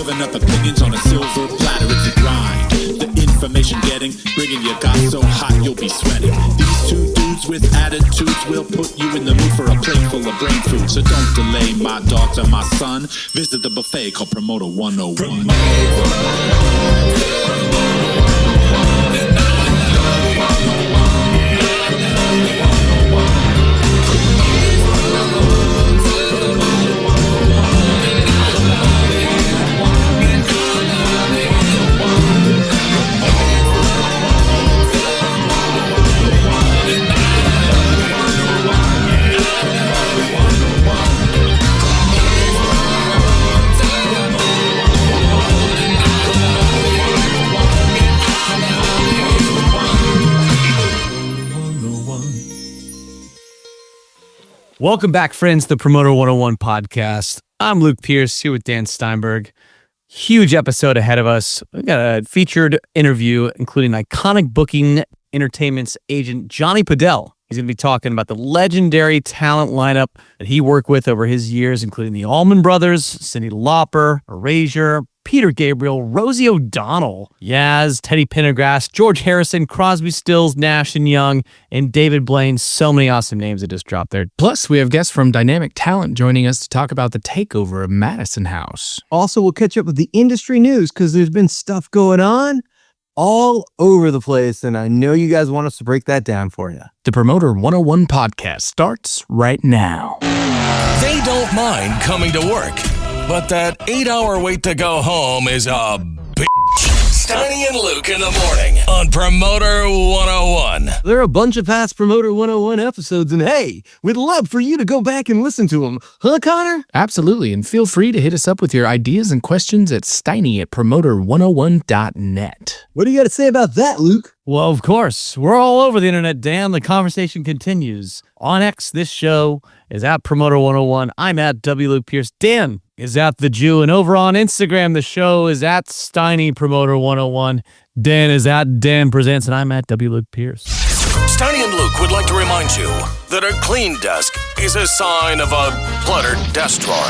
Serving up opinions on a silver platter, it's a grind. The information getting, bringing your got so hot you'll be sweating. These two dudes with attitudes will put you in the mood for a plate full of brain food. So don't delay, my daughter, my son. Visit the buffet called Promoter 101. Welcome back, friends, to the Promoter 101 podcast. I'm Luke Pierce, here with Dan Steinberg. Huge episode ahead of us. We've got a featured interview, including iconic booking entertainment's agent, Jonny Podell. He's going to be talking about the legendary talent lineup that he worked with over his years, including the Allman Brothers, Cyndi Lauper, Erasure, Peter Gabriel, Rosie O'Donnell, Yaz, Teddy Pendergrass, George Harrison, Crosby, Stills, Nash and Young, and David Blaine. So many awesome names that just dropped there. Plus, we have guests from Dynamic Talent joining us to talk about the takeover of Madison House. Also, we'll catch up with the industry news because there's been stuff going on all over the place, and I know you guys want us to break that down for you. The Promoter 101 podcast starts right now. They don't mind coming to work, but that 8-hour wait to go home is a bitch. Steiny and Luke in the morning on Promoter 101. There are a bunch of past Promoter 101 episodes, and hey, we'd love for you to go back and listen to them. Huh, Connor? Absolutely, and feel free to hit us up with your ideas and questions at steiny@promoter101.net. What do you got to say about that, Luke? Well, of course, we're all over the internet, Dan. The conversation continues. On X, this show is at Promoter 101. I'm at W. Luke Pierce. Dan is at The Jew. And over on Instagram, the show is at Steiny Promoter 101. Dan is at Dan Presents, and I'm at W. Luke Pierce. Steiny and Luke would like to remind you that a clean desk is a sign of a cluttered desk drawer.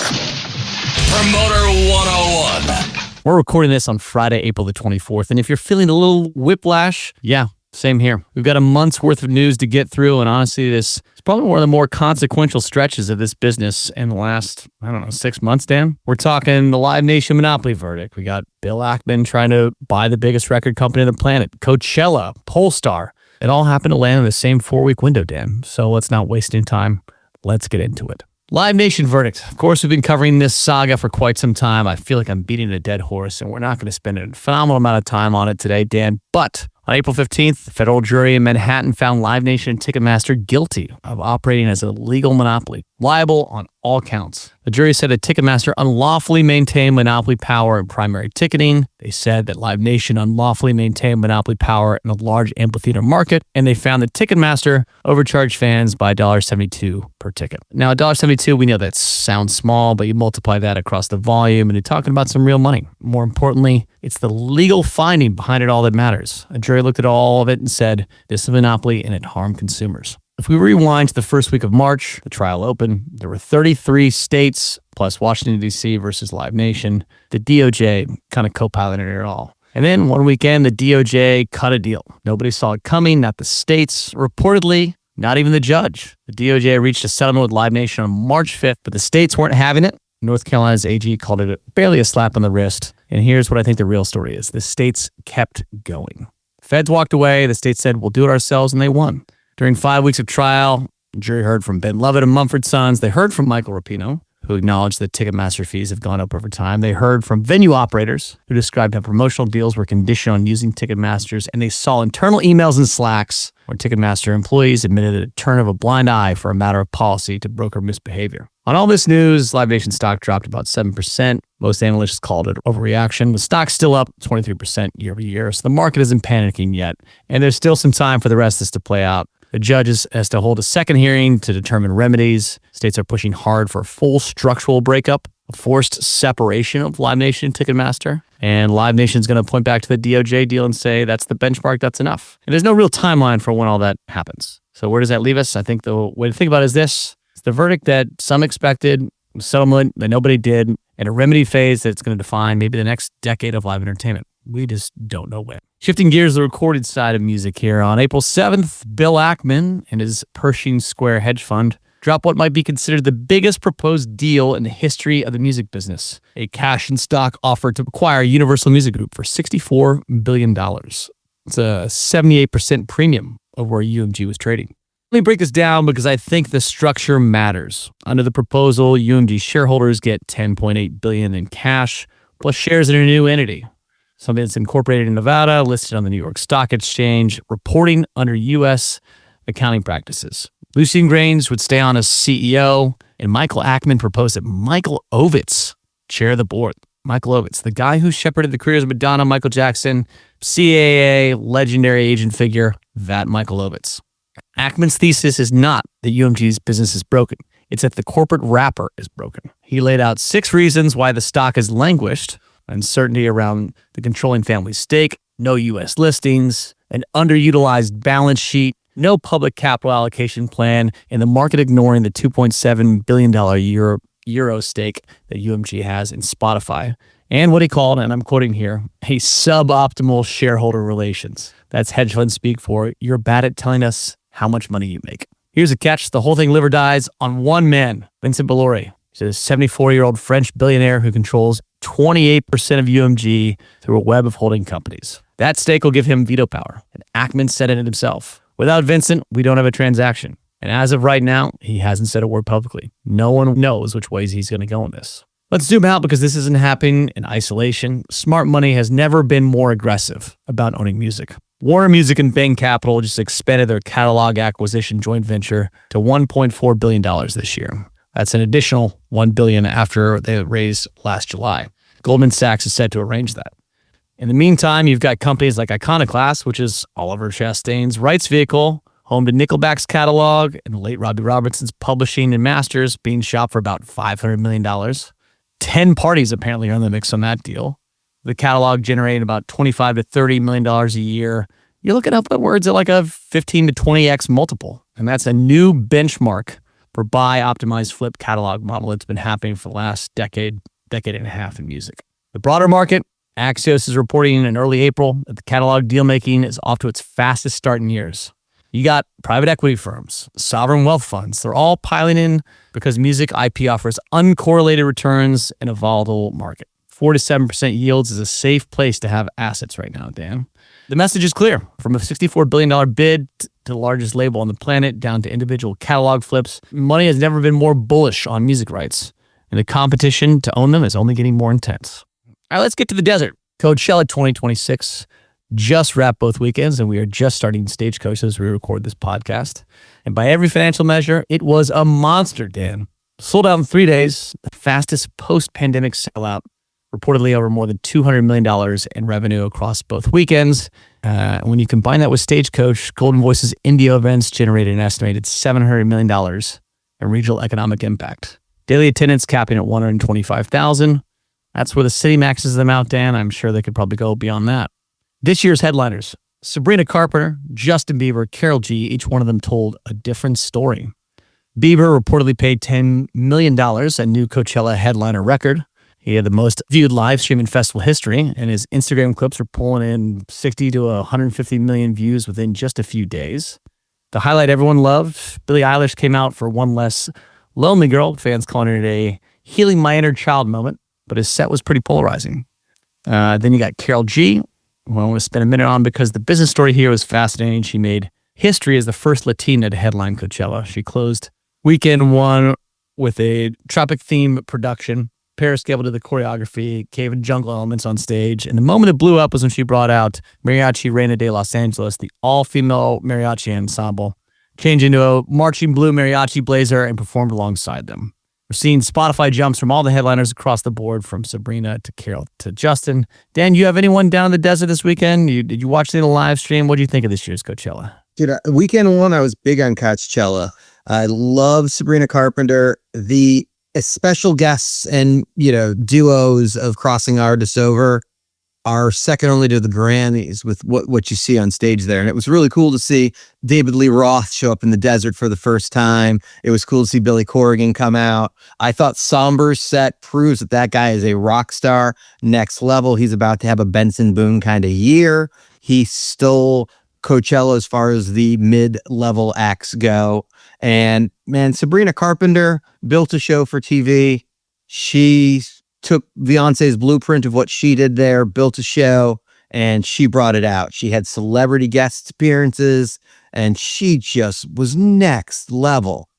Promoter 101. We're recording this on Friday, April the 24th. And if you're feeling a little whiplash, yeah, same here. We've got a month's worth of news to get through, and honestly, this is probably one of the more consequential stretches of this business in the last, 6 months, Dan. We're talking the Live Nation monopoly verdict. We got Bill Ackman trying to buy the biggest record company on the planet, Coachella, Polestar. It all happened to land in the same 4-week window, Dan. So let's not waste any time. Let's get into it. Live Nation verdict. Of course, we've been covering this saga for quite some time. I feel like I'm beating a dead horse, and we're not going to spend a phenomenal amount of time on it today, Dan. But on April 15th, the federal jury in Manhattan found Live Nation and Ticketmaster guilty of operating as a legal monopoly, liable on all counts. The jury said that Ticketmaster unlawfully maintained monopoly power in primary ticketing. They said that Live Nation unlawfully maintained monopoly power in a large amphitheater market, and they found that Ticketmaster overcharged fans by $1.72 per ticket. Now, $1.72, we know that sounds small, but you multiply that across the volume, and you're talking about some real money. More importantly, it's the legal finding behind it all that matters. A jury looked at all of it and said, this is a monopoly and it harmed consumers. If we rewind to the first week of March, the trial opened, there were 33 states plus Washington, D.C. versus Live Nation. The DOJ kind of co-piloted it all. And then one weekend, the DOJ cut a deal. Nobody saw it coming, not the states. Reportedly, not even the judge. The DOJ reached a settlement with Live Nation on March 5th, but the states weren't having it. North Carolina's AG called it barely a slap on the wrist. And here's what I think the real story is. The states kept going. Feds walked away. The states said, we'll do it ourselves, and they won. During 5 weeks of trial, the jury heard from Ben Lovett and Mumford Sons. They heard from Michael Rapino, who acknowledged that Ticketmaster fees have gone up over time. They heard from venue operators who described how promotional deals were conditioned on using Ticketmasters, and they saw internal emails and Slacks where Ticketmaster employees admitted a turn of a blind eye for a matter of policy to broker misbehavior. On all this news, Live Nation stock dropped about 7%. Most analysts called it overreaction. The stock's still up 23% year over year, so the market isn't panicking yet, and there's still some time for the rest of this to play out. The judge has to hold a second hearing to determine remedies. States are pushing hard for a full structural breakup, a forced separation of Live Nation and Ticketmaster. And Live Nation's going to point back to the DOJ deal and say, that's the benchmark, that's enough. And there's no real timeline for when all that happens. So where does that leave us? I think the way to think about it is this. It's the verdict that some expected, settlement that nobody did, and a remedy phase that's going to define maybe the next decade of live entertainment. We just don't know when. Shifting gears to the recorded side of music here. On April 7th, Bill Ackman and his Pershing Square hedge fund dropped what might be considered the biggest proposed deal in the history of the music business. A cash and stock offer to acquire Universal Music Group for $64 billion. It's a 78% premium over where UMG was trading. Let me break this down because I think the structure matters. Under the proposal, UMG shareholders get $10.8 billion in cash plus shares in a new entity. Something that's incorporated in Nevada, listed on the New York Stock Exchange, reporting under U.S. accounting practices. Lucian Grainge would stay on as CEO, and Michael Ackman proposed that Michael Ovitz chair the board. Michael Ovitz, the guy who shepherded the careers of Madonna, Michael Jackson, CAA, legendary agent figure, that Michael Ovitz. Ackman's thesis is not that UMG's business is broken. It's that the corporate wrapper is broken. He laid out 6 reasons why the stock has languished: uncertainty around the controlling family's stake, no U.S. listings, an underutilized balance sheet, no public capital allocation plan, and the market ignoring the $2.7 billion euro stake that UMG has in Spotify, and what he called, and I'm quoting here, a suboptimal shareholder relations. That's hedge fund speak for you're bad at telling us how much money you make. Here's a catch. The whole thing live or dies on one man, Vincent Bolloré. He's a 74-year-old French billionaire who controls 28% of UMG through a web of holding companies. That stake will give him veto power, and Ackman said it himself. Without Vincent, we don't have a transaction. And as of right now, he hasn't said a word publicly. No one knows which ways he's going to go in this. Let's zoom out because this isn't happening in isolation. Smart money has never been more aggressive about owning music. Warner Music and Bain Capital just expanded their catalog acquisition joint venture to $1.4 billion this year. That's an additional $1 billion after they raised last July. Goldman Sachs is set to arrange that. In the meantime, you've got companies like Iconoclast, which is Oliver Chastain's rights vehicle, home to Nickelback's catalog, and the late Robbie Robertson's publishing and masters, being shopped for about $500 million. 10 parties apparently are in the mix on that deal. The catalog generating about $25 to $30 million a year. You're looking upwards at like a 15 to 20x multiple. And that's a new benchmark for buy, optimize, flip catalog model that's been happening for the last decade and a half in music. The broader market, Axios is reporting in early April that the catalog deal making is off to its fastest start in years. You got private equity firms, sovereign wealth funds. They're all piling in because music IP offers uncorrelated returns in a volatile market. 4 to 7% yields is a safe place to have assets right now, Dan. The message is clear. From a $64 billion bid to the largest label on the planet down to individual catalog flips, money has never been more bullish on music rights. And the competition to own them is only getting more intense. All right, let's get to the desert. Coachella 2026 just wrapped both weekends, and we are just starting Stagecoach as we record this podcast. And by every financial measure, it was a monster, Dan. Sold out in 3 days, the fastest post-pandemic sellout, reportedly over more than $200 million in revenue across both weekends. When you combine that with Stagecoach, Golden Voice's Indio events generated an estimated $700 million in regional economic impact. Daily attendance capping at 125,000. That's where the city maxes them out, Dan. I'm sure they could probably go beyond that. This year's headliners, Sabrina Carpenter, Justin Bieber, Karol G, each one of them told a different story. Bieber reportedly paid $10 million, a new Coachella headliner record. He had the most viewed live stream in festival history, and his Instagram clips are pulling in 60 to 150 million views within just a few days. The highlight everyone loved, Billie Eilish came out for One Less Lonely Girl, fans calling it a healing my inner child moment, but his set was pretty polarizing. Then you got Karol G, who I want to spend a minute on because the business story here was fascinating. She made history as the first Latina to headline Coachella. She closed weekend one with a tropic-themed production. Paris Gable did the choreography, cave and jungle elements on stage. And the moment it blew up was when she brought out Mariachi Reina de Los Angeles, the all-female mariachi ensemble, changed into a marching blue mariachi blazer and performed alongside them. We're seeing Spotify jumps from all the headliners across the board, from Sabrina to Karol to Justin. Dan, you have anyone down in the desert this weekend? Did you watch the live stream? What do you think of this year's Coachella? Dude, weekend one, I was big on Coachella. I love Sabrina Carpenter. The special guests and, duos of crossing artists over are second only to the Grammys with what you see on stage there. And it was really cool to see David Lee Roth show up in the desert for the first time. It was cool to see Billy Corrigan come out. I thought Somber's set proves that guy is a rock star next level. He's about to have a Benson Boone kind of year. He stole Coachella as far as the mid-level acts go. And man, Sabrina Carpenter built a show for TV. She took Beyonce's blueprint of what she did there, built a show, and she brought it out. She had celebrity guest appearances, and she just was next level.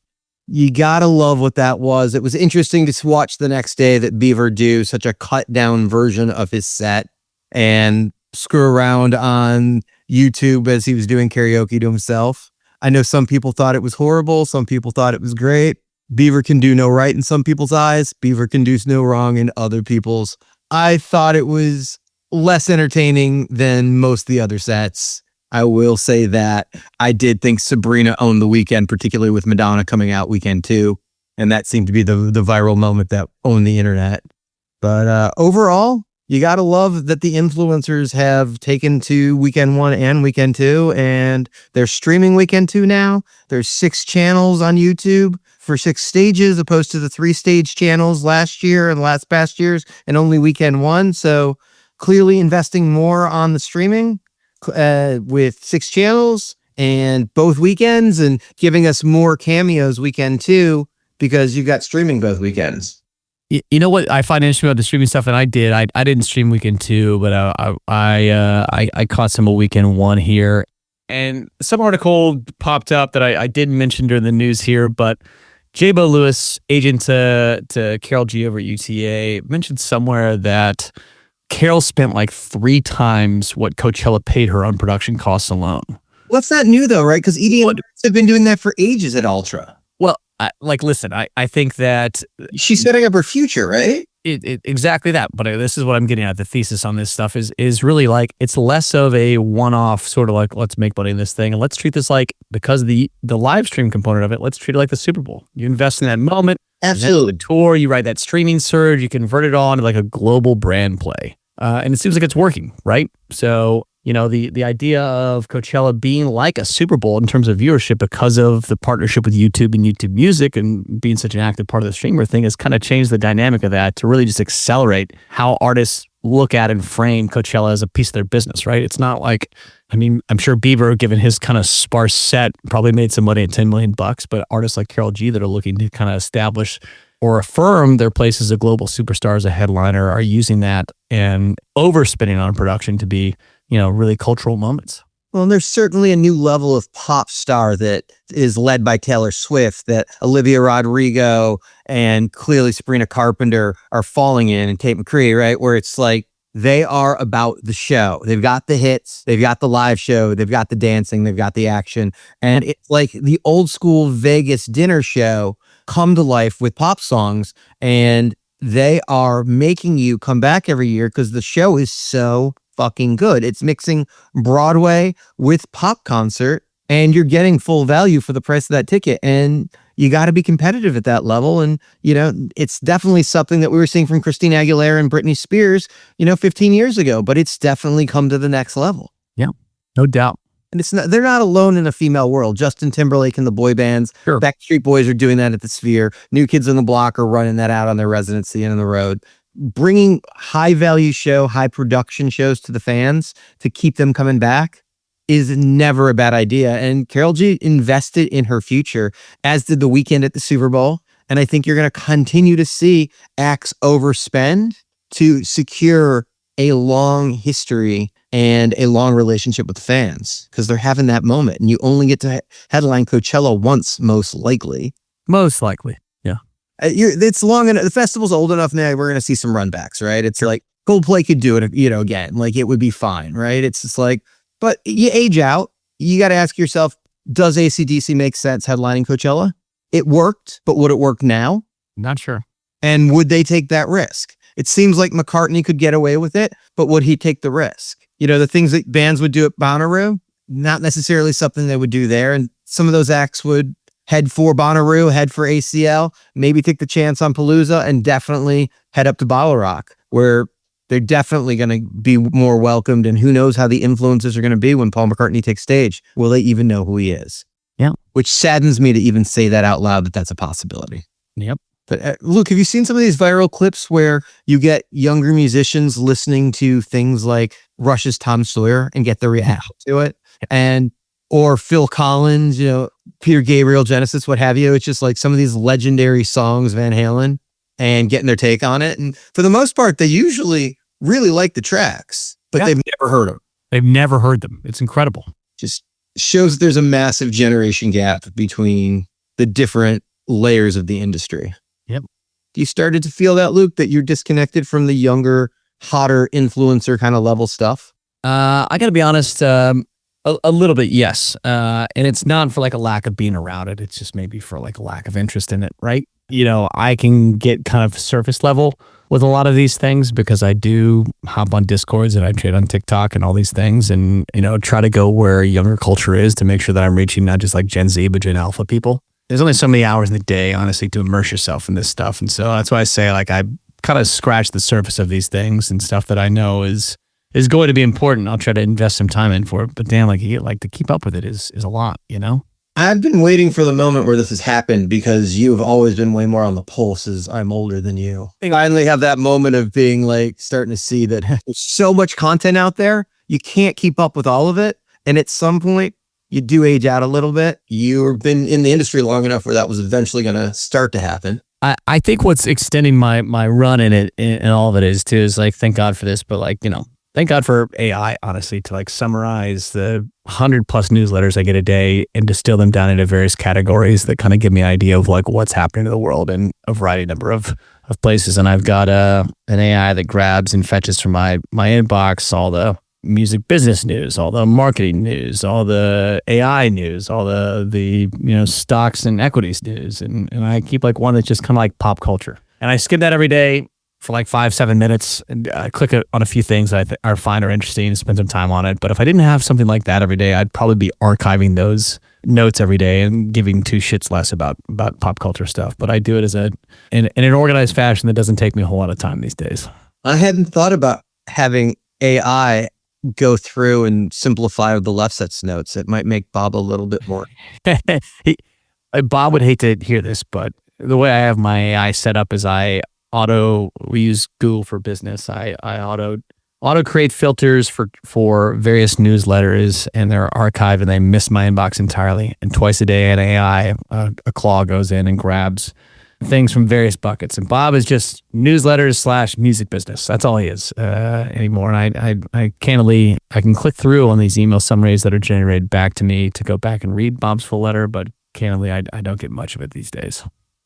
You gotta love what that was. It was interesting to watch the next day that Beaver do such a cut down version of his set and screw around on YouTube as he was doing karaoke to himself. I know some people thought it was horrible. Some people thought it was great. Beaver can do no right in some people's eyes. Beaver can do no wrong in other people's. I thought it was less entertaining than most of the other sets. I will say that. I did think Sabrina owned the weekend, particularly with Madonna coming out weekend 2. And that seemed to be the viral moment that owned the internet. But overall, you got to love that the influencers have taken to weekend 1 and weekend 2, and they're streaming weekend 2 now. There's 6 channels on YouTube for 6 stages, opposed to the 3 stage channels last year and past years, and only weekend 1. So clearly investing more on the streaming with 6 channels and both weekends, and giving us more cameos weekend 2 because you've got streaming both weekends. You know what I find interesting about the streaming stuff, and I didn't stream weekend 2, but I caught some of weekend 1 here, and some article popped up that I didn't mention during the news here, but J-Bo Lewis, agent to Carol G over at UTA, mentioned somewhere that Carol spent like 3 times what Coachella paid her on production costs alone. Well, that's not new though, right? Because EDM have been doing that for ages at Ultra. Well, listen, I think that she's setting up her future, right? Exactly that. But this is what I'm getting at. The thesis on this stuff is really like, it's less of a one-off sort of like, let's make money in this thing. And let's treat this like, because the live stream component of it, let's treat it like the Super Bowl. You invest in that moment. Absolutely. The tour, you ride that streaming surge, you convert it all into like a global brand play. And it seems like it's working, right? So, you know, the idea of Coachella being like a Super Bowl in terms of viewership because of the partnership with YouTube and YouTube Music and being such an active part of the streamer thing has kind of changed the dynamic of that to really just accelerate how artists look at and frame Coachella as a piece of their business, right? It's not like, I mean, I'm sure Bieber, given his kind of sparse set, probably made some money at $10 million, but artists like Karol G that are looking to kind of establish or affirm their place as a global superstar, as a headliner, are using that and overspending on production to be, you know, really cultural moments. Well, and there's certainly a new level of pop star that is led by Taylor Swift that Olivia Rodrigo and clearly Sabrina Carpenter are falling in, and Tate McCree, right? Where it's like they are about the show. They've got the hits, they've got the live show, they've got the dancing, they've got the action. And it's like the old school Vegas dinner show come to life with pop songs, and they are making you come back every year because the show is so fucking good. It's mixing Broadway with pop concert, and you're getting full value for the price of that ticket. And you got to be competitive at that level. And, you know, it's definitely something that we were seeing from Christina Aguilera and Britney Spears, 15 years ago, but it's definitely come to the next level. Yeah, no doubt. And they're not alone in a female world. Justin Timberlake and the boy bands, Sure. Backstreet Boys are doing that at the Sphere. New Kids on the Block are running that out on their residency and on the road. Bringing high value show, high production shows to the fans to keep them coming back is never a bad idea. And Karol G invested in her future, as did The Weeknd at the Super Bowl. And I think you're going to continue to see acts overspend to secure a long history and a long relationship with the fans, because they're having that moment. And you only get to headline Coachella once, most likely. Most likely. Yeah. It's long enough. The festival's old enough now. We're going to see some runbacks, right? It's like Coldplay could do it, again, like it would be fine, right? It's just like, but you age out. You got to ask yourself, does AC/DC make sense headlining Coachella? It worked, but would it work now? Not sure. And would they take that risk? It seems like McCartney could get away with it, but would he take the risk? The things that bands would do at Bonnaroo, not necessarily something they would do there. And some of those acts would head for Bonnaroo, head for ACL, maybe take the chance on Palooza, and definitely head up to Bottle Rock, where they're definitely going to be more welcomed. And who knows how the influencers are going to be when Paul McCartney takes stage? Will they even know who he is? Yeah. Which saddens me to even say that out loud, that that's a possibility. Yep. But Luke, have you seen some of these viral clips where you get younger musicians listening to things like Rush's Tom Sawyer and get the reaction to it? Or Phil Collins, Peter Gabriel, Genesis, what have you. It's just like some of these legendary songs, Van Halen, and getting their take on it. And for the most part, they usually really like the tracks, but they've never heard them. They've never heard them. It's incredible. Just shows that there's a massive generation gap between the different layers of the industry. Yep. You started to feel that, Luke, that you're disconnected from the younger, hotter influencer kind of level stuff? I got to be honest, a little bit, yes. And it's not for like a lack of being around it. It's just maybe for like a lack of interest in it, right? I can get kind of surface level with a lot of these things because I do hop on Discords and I trade on TikTok and all these things and, try to go where younger culture is to make sure that I'm reaching not just like Gen Z, but Gen Alpha people. There's only so many hours in the day, honestly, to immerse yourself in this stuff. And so that's why I say like I kind of scratch the surface of these things and stuff that I know is going to be important. I'll try to invest some time in for it. But damn, to keep up with it is a lot, I've been waiting for the moment where this has happened because you've always been way more on the pulse as I'm older than you. I finally have that moment of being like starting to see that there's so much content out there. You can't keep up with all of it. And at some point you do age out a little bit. You've been in the industry long enough where that was eventually going to start to happen. I think what's extending my run in it and all of it is like, thank God for this, but like, thank God for AI, honestly, to like summarize the 100+ newsletters I get a day and distill them down into various categories that kind of give me an idea of like what's happening to the world in a variety number of places. And I've got an AI that grabs and fetches from my inbox all the music business news, all the marketing news, all the AI news, all the stocks and equities news. And I keep like one that's just kind of like pop culture. And I skim that every day for like 5-7 minutes and click on a few things that I find are interesting and spend some time on it. But if I didn't have something like that every day, I'd probably be archiving those notes every day and giving two shits less about pop culture stuff. But I do it in an organized fashion that doesn't take me a whole lot of time these days. I hadn't thought about having AI go through and simplify the left sets notes. It might make Bob a little bit more. Bob would hate to hear this, but the way I have my AI set up is we use Google for Business. I auto create filters for various newsletters, and they're archived and they miss my inbox entirely. And twice a day, an AI, a claw goes in and grabs things from various buckets. And Bob is just newsletters / music business. That's all he is anymore. And I can click through on these email summaries that are generated back to me to go back and read Bob's full letter, but candidly, I don't get much of it these days.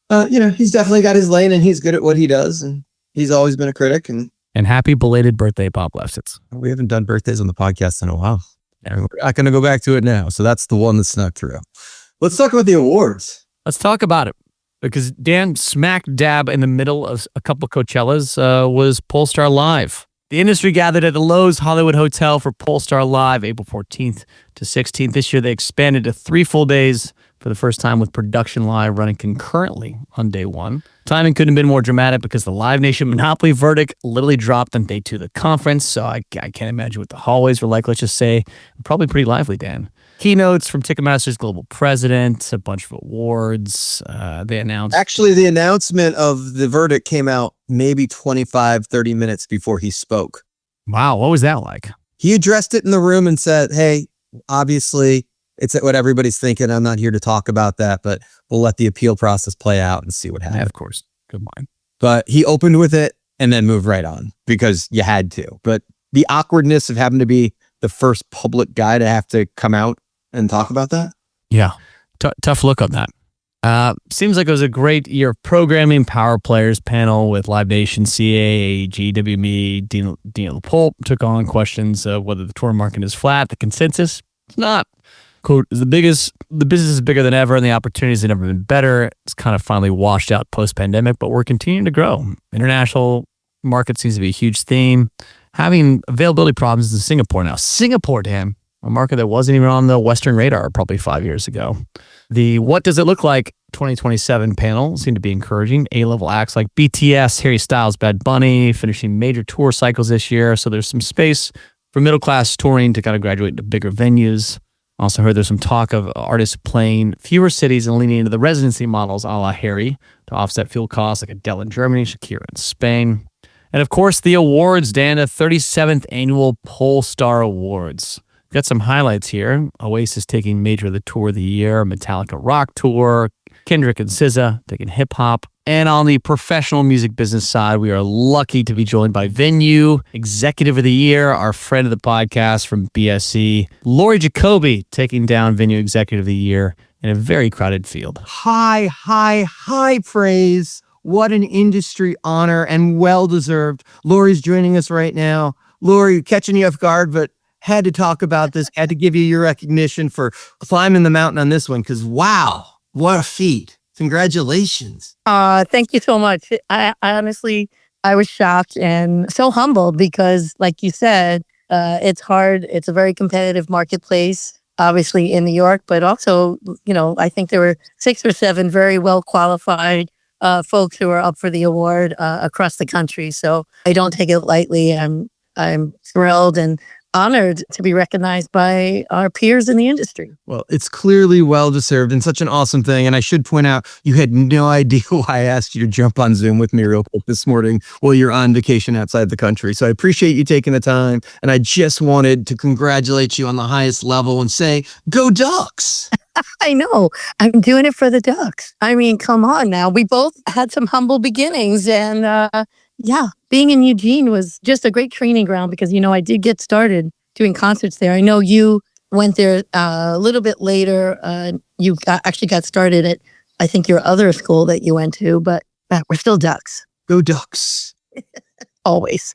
He's definitely got his lane and he's good at what he does. And he's always been a critic. And happy belated birthday, Bob Lefsetz. We haven't done birthdays on the podcast in a while. And we're not going to go back to it now. So that's the one that snuck through. Let's talk about the awards. Let's talk about it. Because Dan, smack dab in the middle of a couple of Coachellas was Polestar Live. The industry gathered at the Lowe's Hollywood Hotel for Polestar Live, April 14th to 16th. This year, they expanded to 3 full days for the first time with production live running concurrently on day one. Timing couldn't have been more dramatic because the Live Nation monopoly verdict literally dropped on day 2 of the conference. So I can't imagine what the hallways were like. Let's just say probably pretty lively, Dan. Keynotes from Ticketmaster's global president, a bunch of awards. They announced. Actually, the announcement of the verdict came out maybe 25, 30 minutes before he spoke. Wow. What was that like? He addressed it in the room and said, hey, obviously it's what everybody's thinking. I'm not here to talk about that, but we'll let the appeal process play out and see what happens. Yeah, of course. Good mind. But he opened with it and then moved right on because you had to. But the awkwardness of having to be the first public guy to have to come out and talk about that? Yeah. Tough look on that. Seems like it was a great year of programming. Power Players panel with Live Nation, CA, AEG, WME, Dina LaPulp took on questions of whether the tour market is flat. The consensus, it's not. Quote, the business is bigger than ever and the opportunities have never been better. It's kind of finally washed out post-pandemic, but we're continuing to grow. International market seems to be a huge theme. Having availability problems in Singapore now. Singapore, damn. A market that wasn't even on the Western radar probably 5 years ago. The what does it look like 2027 panel seemed to be encouraging. A-level acts like BTS, Harry Styles, Bad Bunny, finishing major tour cycles this year. So there's some space for middle-class touring to kind of graduate to bigger venues. Also heard there's some talk of artists playing fewer cities and leaning into the residency models a la Harry to offset fuel costs, like Adele in Germany, Shakira in Spain. And of course, the awards, Dan, the 37th Annual Polestar Awards. Got some highlights here. Oasis taking Major of the Tour of the Year, Metallica Rock Tour, Kendrick and SZA taking hip hop. And on the professional music business side, we are lucky to be joined by Venue Executive of the Year, our friend of the podcast from BSC, Lori Jacoby, taking down Venue Executive of the Year in a very crowded field. High praise. What an industry honor and well-deserved. Lori's joining us right now. Lori, catching you off guard, but had to talk about this, had to give you your recognition for climbing the mountain on this one, because wow, what a feat. Congratulations. Thank you so much. I honestly, I was shocked and so humbled because, like you said, it's hard. It's a very competitive marketplace, obviously in New York, but also, I think there were 6 or 7 very well qualified folks who are up for the award across the country. So I don't take it lightly. I'm thrilled and honored to be recognized by our peers in the industry. Well, it's clearly well-deserved and such an awesome thing. And I should point out, you had no idea why I asked you to jump on Zoom with me real quick this morning while you're on vacation outside the country. So I appreciate you taking the time. And I just wanted to congratulate you on the highest level and say, go Ducks. I know. I'm doing it for the Ducks. I mean, come on now. We both had some humble beginnings and being in Eugene was just a great training ground because, I did get started doing concerts there. I know you went there a little bit later. You actually got started at, I think, your other school that you went to, but we're still Ducks. Go Ducks. Always.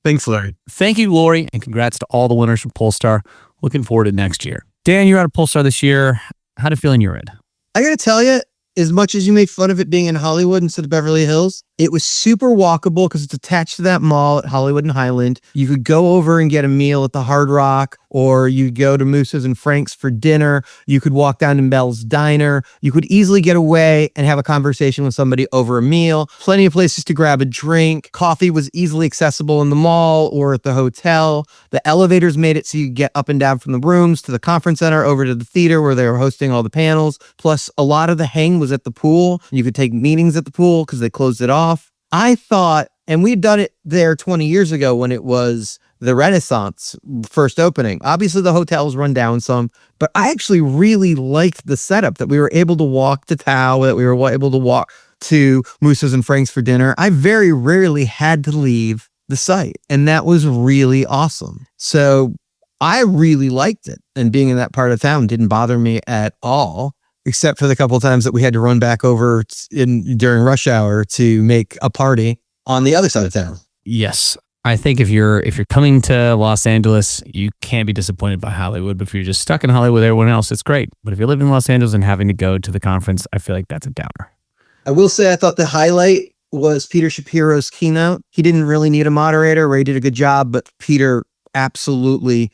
Thanks, Larry. Thank you, Lori, and congrats to all the winners from Polestar. Looking forward to next year. Dan, you're out of Polestar this year. How do you feel in your end? I got to tell you, as much as you made fun of it being in Hollywood instead of Beverly Hills, it was super walkable because it's attached to that mall at Hollywood and Highland. You could go over and get a meal at the Hard Rock, or you go to Moose's and Frank's for dinner. You could walk down to Mel's Diner. You could easily get away and have a conversation with somebody over a meal. Plenty of places to grab a drink. Coffee was easily accessible in the mall or at the hotel. The elevators made it so you could get up and down from the rooms to the conference center over to the theater where they were hosting all the panels. Plus, a lot of the hang was at the pool. You could take meetings at the pool because they closed it off. I thought, and we'd done it there 20 years ago when it was the Renaissance first opening. Obviously, the hotel was run down some, but I actually really liked the setup that we were able to walk to Tao, that we were able to walk to Moose's and Frank's for dinner. I very rarely had to leave the site, and that was really awesome. So I really liked it, and being in that part of town didn't bother me at all, except for the couple of times that we had to run back over during rush hour to make a party on the other side of town. Yes. I think if you're coming to Los Angeles, you can't be disappointed by Hollywood. But if you're just stuck in Hollywood with everyone else, it's great. But if you're living in Los Angeles and having to go to the conference, I feel like that's a downer. I will say I thought the highlight was Peter Shapiro's keynote. He didn't really need a moderator. Ray did a good job, but Peter absolutely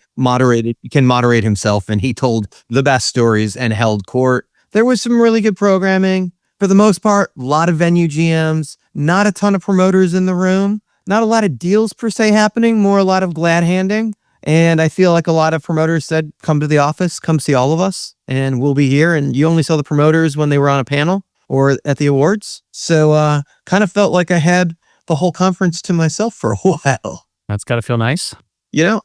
can moderate himself, and he told the best stories and held court. There was some really good programming. For the most part, a lot of venue GMs, not a ton of promoters in the room, not a lot of deals per se happening, more a lot of glad handing. And I feel like a lot of promoters said, come to the office, come see all of us, and we'll be here. And you only saw the promoters when they were on a panel or at the awards. So kind of felt like I had the whole conference to myself for a while. That's got to feel nice.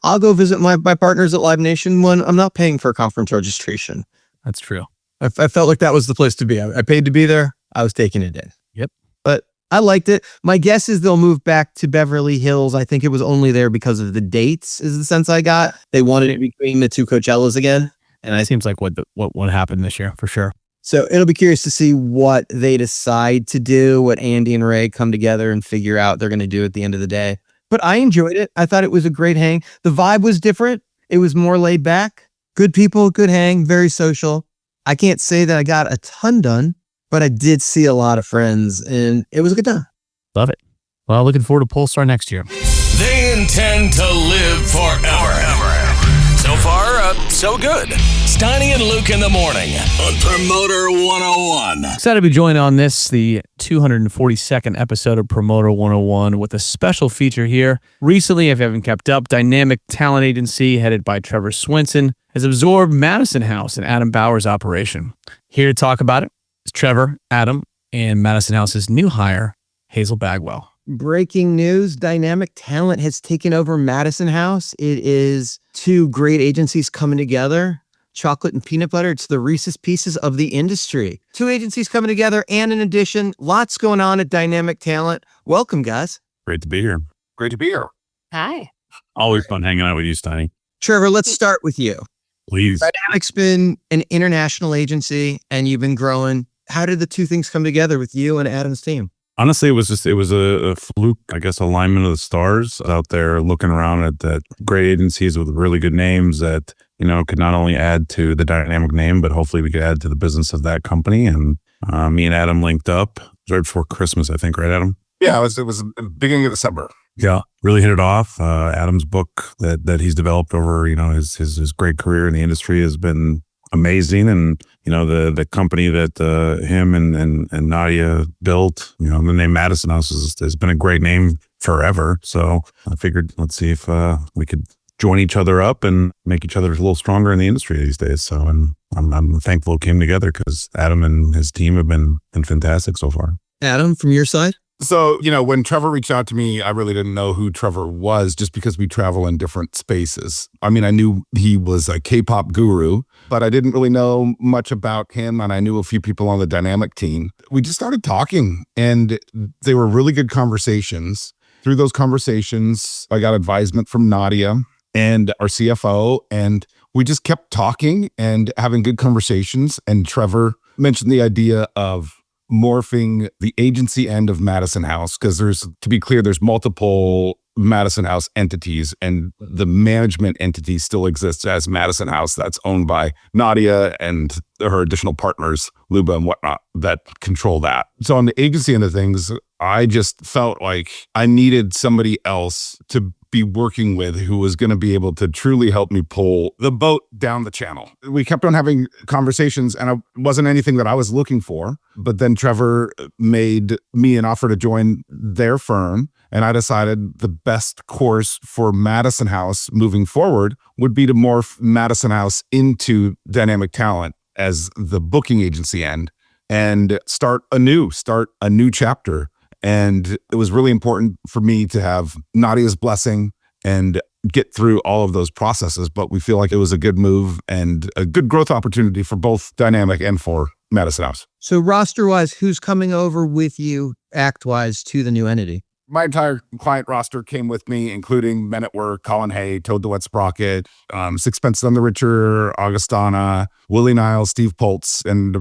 I'll go visit my partners at Live Nation when I'm not paying for a conference registration. That's true. I felt like that was the place to be. I paid to be there. I was taking it in. Yep. But I liked it. My guess is they'll move back to Beverly Hills. I think it was only there because of the dates, is the sense I got. They wanted it between the two Coachellas again. And It seems like what happened this year, for sure. So it'll be curious to see what they decide to do, what Andy and Ray come together and figure out they're going to do at the end of the day. But I enjoyed it. I thought it was a great hang. The vibe was different. It was more laid back. Good people, good hang, very social. I can't say that I got a ton done, but I did see a lot of friends, and it was a good time. Love it. Well, looking forward to Polestar next year. They intend to live forever. So far, so good. Steiny and Luke in the morning on Promoter 101. Excited to be joined on this, the 242nd episode of Promoter 101 with a special feature here. Recently, if you haven't kept up, Dynamic Talent Agency headed by Trevor Swinson has absorbed Madison House and Adam Bauer's operation. Here to talk about it is Trevor, Adam, and Madison House's new hire, Hazel Bagwell. Breaking news, Dynamic Talent has taken over Madison House. It is two great agencies coming together. Chocolate and peanut butter. It's the Reese's Pieces of the industry. Two agencies coming together, and in addition, lots going on at Dynamic Talent. Welcome, guys. Great to be here. Great to be here. Hi. Always fun hanging out with you, Steiny. Trevor, let's start with you. Please. Dynamic's been an international agency, and you've been growing. How did the two things come together with you and Adam's team? Honestly, it was a fluke, I guess, alignment of the stars out there looking around at great agencies with really good names that, could not only add to the Dynamic name, but hopefully we could add to the business of that company. And me and Adam linked up. It was right before Christmas, I think, right, Adam? Yeah, it was beginning of December. Yeah, really hit it off. Adam's book that he's developed over, his great career in the industry has been amazing. And, the company that him and Nadia built, the name Madison House has been a great name forever. So I figured, let's see if we could join each other up and make each other a little stronger in the industry these days. So, and I'm thankful it came together because Adam and his team have been fantastic so far. Adam, from your side? So, when Trevor reached out to me, I really didn't know who Trevor was just because we travel in different spaces. I mean, I knew he was a K-pop guru, but I didn't really know much about him. And I knew a few people on the Dynamic team. We just started talking and they were really good conversations. Through those conversations, I got advisement from Nadia and our CFO, and we just kept talking and having good conversations. And Trevor mentioned the idea of morphing the agency end of Madison House, because to be clear, there's multiple Madison House entities, and the management entity still exists as Madison House that's owned by Nadia and her additional partners, Luba and whatnot, that control that. So on the agency end of things, I just felt like I needed somebody else to be working with who was going to be able to truly help me pull the boat down the channel. We kept on having conversations, and it wasn't anything that I was looking for. But then Trevor made me an offer to join their firm, and I decided the best course for Madison House moving forward would be to morph Madison House into Dynamic Talent as the booking agency end and start a new chapter. And it was really important for me to have Nadia's blessing and get through all of those processes. But we feel like it was a good move and a good growth opportunity for both Dynamic and for Madison House. So roster-wise, who's coming over with you act-wise to the new entity? My entire client roster came with me, including Men at Work, Colin Hay, Toad the Wet Sprocket, Sixpence None the Richer, Augustana, Willie Niles, Steve Poltz, and,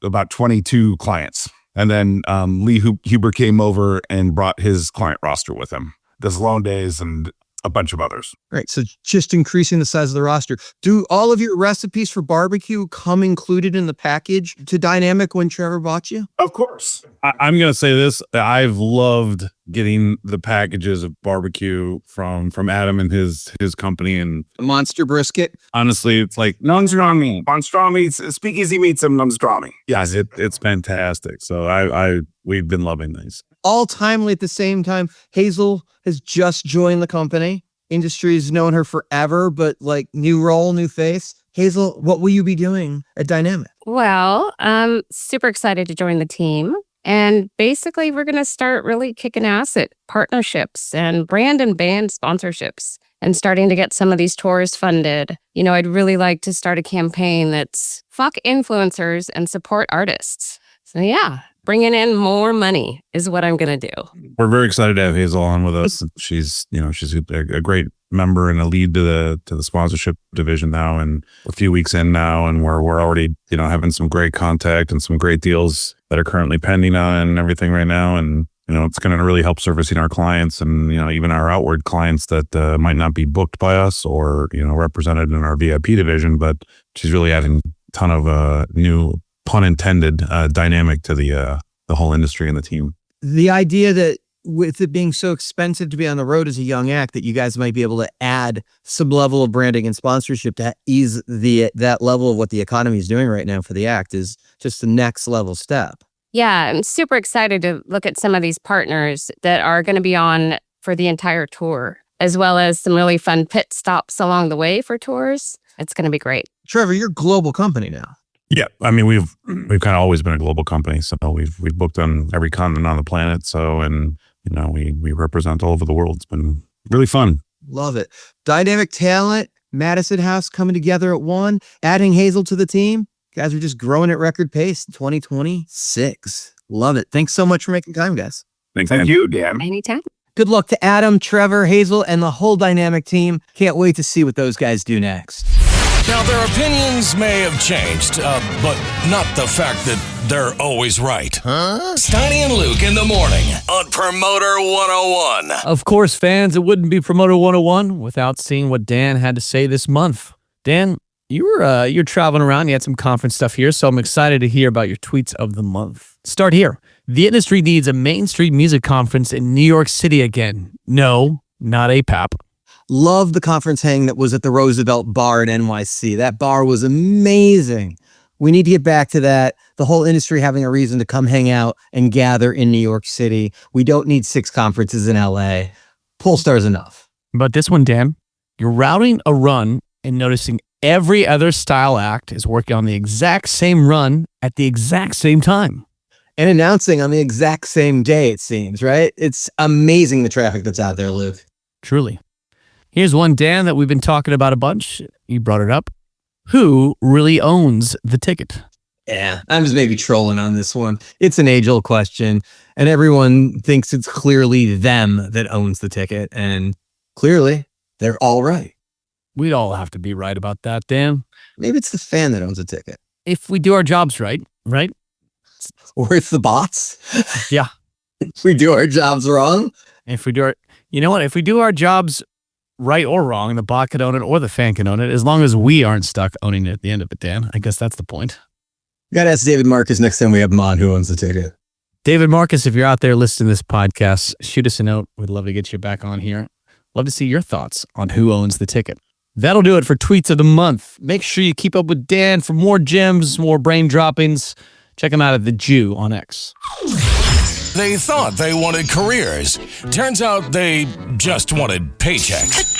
about 22 clients. And then Lee Huber came over and brought his client roster with him. Desloan Days and a bunch of others. Great. So just increasing the size of the roster. Do all of your recipes for barbecue come included in the package to Dynamic when Trevor bought you? Of course. I'm going to say this. I've loved getting the packages of barbecue from Adam and his company. And Monster brisket. honestly, it's like, Pastrami. Pastrami. Speakeasy meats and pastrami. yes, it's fantastic. So we've been loving these. All timely at the same time. Hazel has just joined the company. Industry's known her forever, but like new role, new face. Hazel, what will you be doing at Dynamic? Well, I'm super excited to join the team. And basically, we're going to start really kicking ass at partnerships and brand and band sponsorships and starting to get some of these tours funded. I'd really like to start a campaign that's fuck influencers and support artists. So yeah, bringing in more money is what I'm going to do. We're very excited to have Hazel on with us. She's a great member and a lead to the sponsorship division now, and a few weeks in now, and we're already having some great contact and some great deals that are currently pending on and everything right now. And it's going to really help servicing our clients and even our outward clients that might not be booked by us or represented in our VIP division. But she's really adding a ton of new, pun intended, dynamic to the whole industry and the team. The idea that with it being so expensive to be on the road as a young act that you guys might be able to add some level of branding and sponsorship to ease that level of what the economy is doing right now for the act is just the next level step. Yeah, I'm super excited to look at some of these partners that are going to be on for the entire tour, as well as some really fun pit stops along the way for tours. It's going to be great. Trevor, you're a global company now. Yeah, I mean we've kind of always been a global company, so we've booked on every continent on the planet. So we represent all over the world. It's been really fun. Love it. Dynamic talent, Madison House coming together at one, adding Hazel to the team. Guys are just growing at record pace. 2026. Love it. Thanks so much for making time, guys. Thanks, Thank Dan. you, Dan. Anytime. Good luck to Adam, Trevor, Hazel, and the whole Dynamic team. Can't wait to see what those guys do next. Now, their opinions may have changed, but not the fact that they're always right. Steiny and Luke in the morning on Promoter 101. Of course, fans, it wouldn't be Promoter 101 without seeing what Dan had to say this month. Dan, you're traveling around. You had some conference stuff here, so I'm excited to hear about your tweets of the month. Start here. The industry needs a Main Street music conference in New York City again. No, not APAP. Love the conference hang that was at the Roosevelt Bar in NYC. That bar was amazing. We need to get back to that. The whole industry having a reason to come hang out and gather in New York City. We don't need 6 conferences in LA. Polestar's enough. But this one, Dan, you're routing a run and noticing every other style act is working on the exact same run at the exact same time. And announcing on the exact same day, it seems, right? It's amazing the traffic that's out there, Luke. Truly. Here's one, Dan, that we've been talking about a bunch. You brought it up. Who really owns the ticket? Yeah, I'm just maybe trolling on this one. It's an age-old question, and everyone thinks it's clearly them that owns the ticket, and clearly, they're all right. We'd all have to be right about that, Dan. Maybe it's the fan that owns the ticket. If we do our jobs right? Or it's the bots. Yeah. If we do our jobs wrong. If we do our jobs right or wrong, the bot could own it or the fan can own it, as long as we aren't stuck owning it at the end of it, Dan. I guess that's the point. We got to ask David Marcus next time we have him on who owns the ticket. David Marcus, if you're out there listening to this podcast, shoot us a note. We'd love to get you back on here. Love to see your thoughts on who owns the ticket. That'll do it for Tweets of the Month. Make sure you keep up with Dan for more gems, more brain droppings. Check him out at The Jew on X. They thought they wanted careers. Turns out they just wanted paychecks.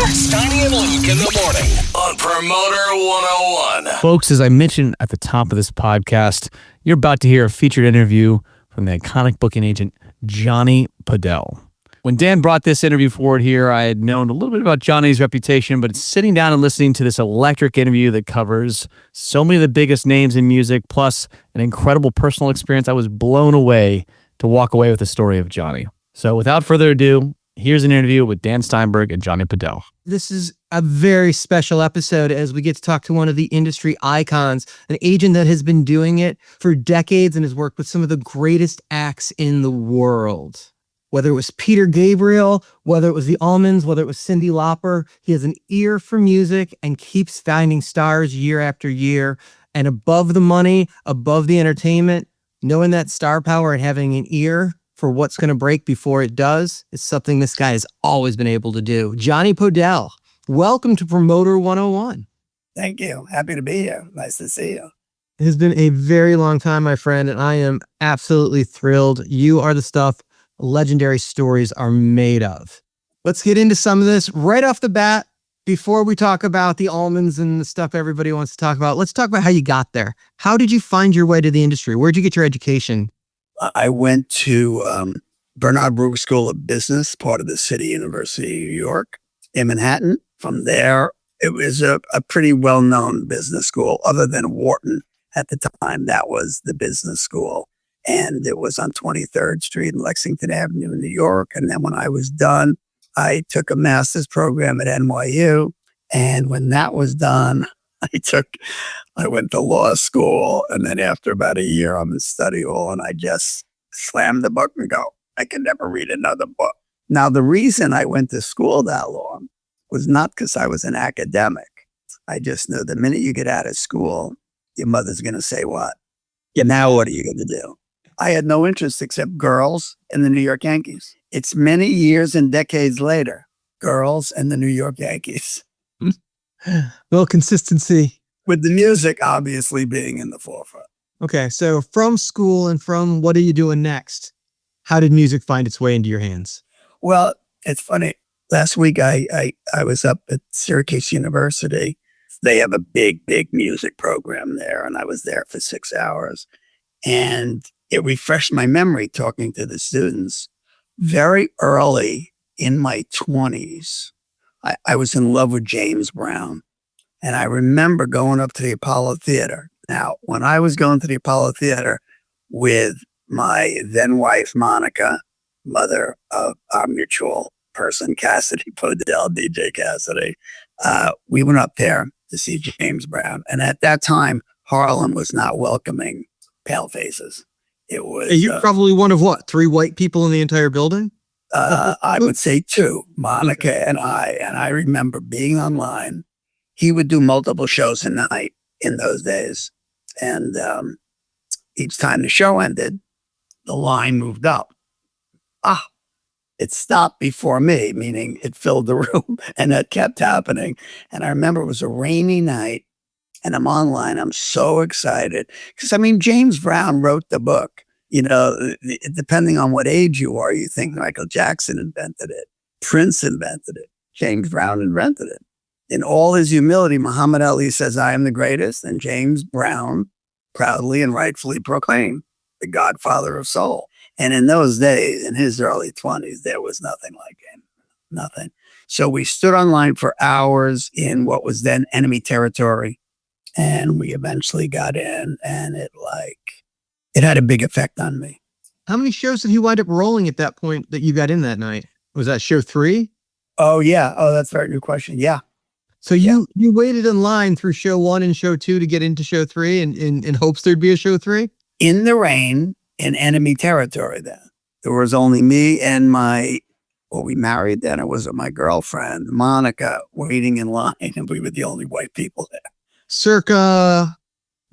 Steiny and Luke in the morning on Promoter 101. Folks, as I mentioned at the top of this podcast, you're about to hear a featured interview from the iconic booking agent, Jonny Podell. When Dan brought this interview forward here, I had known a little bit about Johnny's reputation, but sitting down and listening to this electric interview that covers so many of the biggest names in music, plus an incredible personal experience, I was blown away to walk away with the story of Jonny. So without further ado, here's an interview with Dan Steinberg and Jonny Podell. This is a very special episode as we get to talk to one of the industry icons, an agent that has been doing it for decades and has worked with some of the greatest acts in the world. Whether it was Peter Gabriel, whether it was the Allmans, whether it was Cyndi Lauper, he has an ear for music and keeps finding stars year after year. And above the money, above the entertainment, knowing that star power and having an ear for what's going to break before it does is something this guy has always been able to do. Jonny Podell, welcome to Promoter 101. Thank you. Happy to be here. Nice to see you. It has been a very long time, my friend, and I am absolutely thrilled. You are the stuff legendary stories are made of. Let's get into some of this right off the bat. Before we talk about the Allmans and the stuff everybody wants to talk about, let's talk about how you got there. How did you find your way to the industry? Where'd you get your education? I went to Bernard Brooks School of Business, part of the City University of New York in Manhattan. From there, it was a pretty well-known business school other than Wharton. At the time, that was the business school. And it was on 23rd Street and Lexington Avenue in New York. And then when I was done, I took a master's program at NYU. And when that was done, I went to law school. And then after about a year, I'm in study hall and I just slammed the book and go, I can never read another book. Now, the reason I went to school that long was not because I was an academic. I just knew the minute you get out of school, your mother's going to say what? Yeah, now what are you going to do? I had no interest except girls and the New York Yankees. It's many years and decades later. Girls and the New York Yankees. Well, consistency. With the music obviously being in the forefront. Okay, so from school and from what are you doing next? How did music find its way into your hands? Well, it's funny. Last week I was up at Syracuse University. They have a big music program there, and I was there for 6 hours. And it refreshed my memory talking to the students. Very early in my 20s, I was in love with James Brown. And I remember going up to the Apollo Theater. Now, when I was going to the Apollo Theater with my then wife, Monica, mother of our mutual person, Cassidy Podell, DJ Cassidy, we went up there to see James Brown. And at that time, Harlem was not welcoming pale faces. It was. You're probably one of what, 3 white people in the entire building? I would say 2, Monica and I. And I remember being online. He would do multiple shows a night in those days. And each time the show ended, the line moved up. It stopped before me, meaning it filled the room, and that kept happening. And I remember it was a rainy night, and I'm online. I'm so excited because, I mean, James Brown wrote the book. You know, depending on what age you are, you think Michael Jackson invented it, Prince invented it, James Brown invented it. In all his humility, Muhammad Ali says, "I am the greatest," and James Brown proudly and rightfully proclaimed the godfather of soul. And in those days, in his early 20s, there was nothing like him, nothing. So we stood online for hours in what was then enemy territory, and we eventually got in, and it had a big effect on me. How many shows did he wind up rolling at that point that you got in that night? Was that show 3? Oh, yeah. Oh, that's a very good question. Yeah. So you waited in line through show 1 and show 2 to get into show 3 and in hopes there'd be a show 3? In the rain, in enemy territory then. There was only me and we married then. It was my girlfriend, Monica, waiting in line, and we were the only white people there. Circa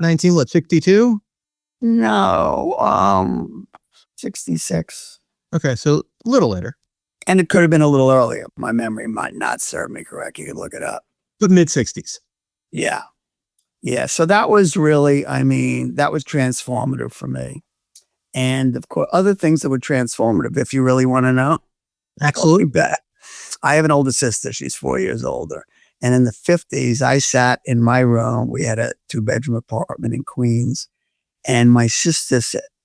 62? No, 66. Okay, so a little later. And it could have been a little earlier. My memory might not serve me correct. You could look it up. But mid-60s. Yeah. Yeah. So that was really, that was transformative for me. And of course, other things that were transformative, if you really want to know. Absolutely. I have an older sister. She's 4 years older. And in the 50s, I sat in my room. We had a 2-bedroom apartment in Queens. And my sister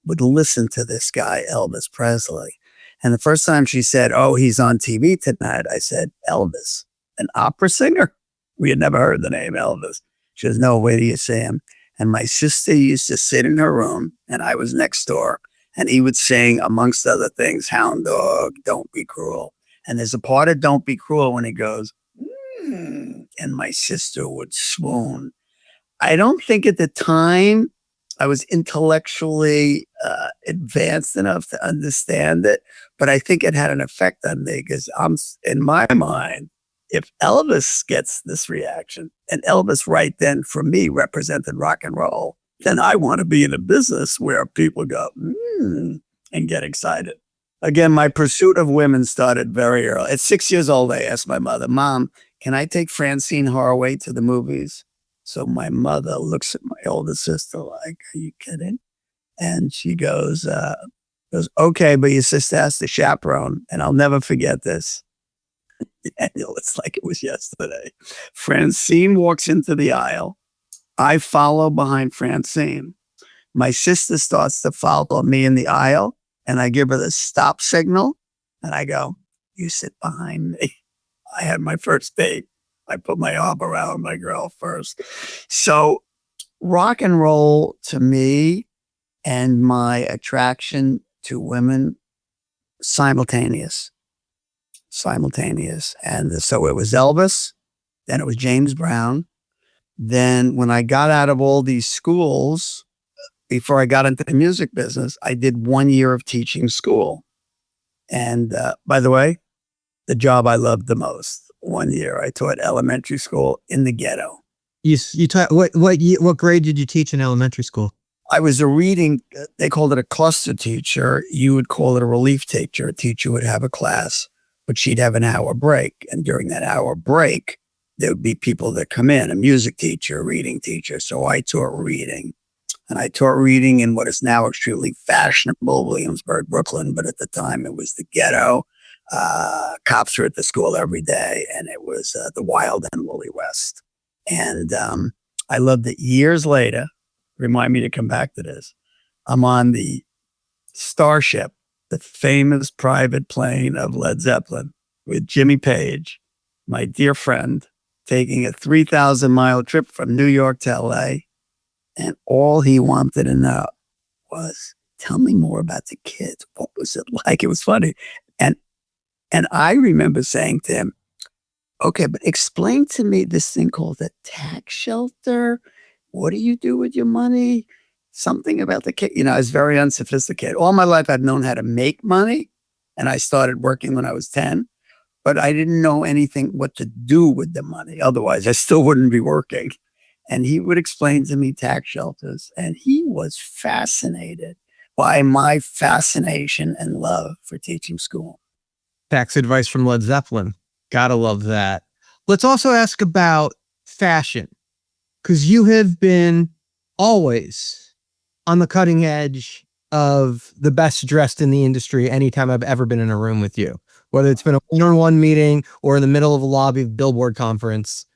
would listen to this guy, Elvis Presley. And the first time she said, "Oh, he's on TV tonight," I said, "Elvis, an opera singer?" We had never heard the name Elvis. She goes, "No, wait till you see him." And my sister used to sit in her room, and I was next door, and he would sing, amongst other things, "Hound Dog, Don't Be Cruel." And there's a part of "Don't Be Cruel" when he goes, and my sister would swoon. I don't think at the time I was intellectually advanced enough to understand it, but I think it had an effect on me because in my mind, if Elvis gets this reaction, and Elvis right then for me represented rock and roll, then I want to be in a business where people go, and get excited. Again, my pursuit of women started very early. At 6 years old, I asked my mother, "Mom, can I take Francine Haraway to the movies?" So my mother looks at my older sister like, "Are you kidding?" And she goes, "Okay, but your sister has to chaperone." And I'll never forget this. It's like it was yesterday. Francine walks into the aisle. I follow behind Francine. My sister starts to follow me in the aisle, and I give her the stop signal. And I go, "You sit behind me." I had my first date. I put my arm around my girl first. So rock and roll to me and my attraction to women, simultaneous. And so it was Elvis, then it was James Brown. Then when I got out of all these schools, before I got into the music business, I did 1 year of teaching school. And by the way, the job I loved the most. 1 year I taught elementary school in the ghetto. You taught what grade did you teach in elementary school? I was a reading, they called it a cluster teacher. You would call it a relief teacher. A teacher would have a class, but she'd have an hour break. And during that hour break, there would be people that come in, a music teacher, a reading teacher. So I taught reading. And I taught reading in what is now extremely fashionable Williamsburg, Brooklyn. But at the time, it was the ghetto. Cops were at the school every day. And it was the wild and woolly West. And I loved it. Years later, remind me to come back to this. I'm on the Starship, the famous private plane of Led Zeppelin, with Jimmy Page, my dear friend, taking a 3,000-mile trip from New York to LA. And all he wanted to know was, tell me more about the kids. What was it like? It was funny. And I remember saying to him, okay, but explain to me this thing called a tax shelter. What do you do with your money? Something about the kid. You know, I was very unsophisticated. All my life, I've known how to make money. And I started working when I was 10. But I didn't know anything what to do with the money. Otherwise, I still wouldn't be working. And he would explain to me tax shelters. And he was fascinated by my fascination and love for teaching school. Tax advice from Led Zeppelin. Gotta love that. Let's also ask about fashion, because you have been always on the cutting edge of the best dressed in the industry anytime I've ever been in a room with you, whether it's been a one-on-one meeting or in the middle of a lobby of Billboard conference.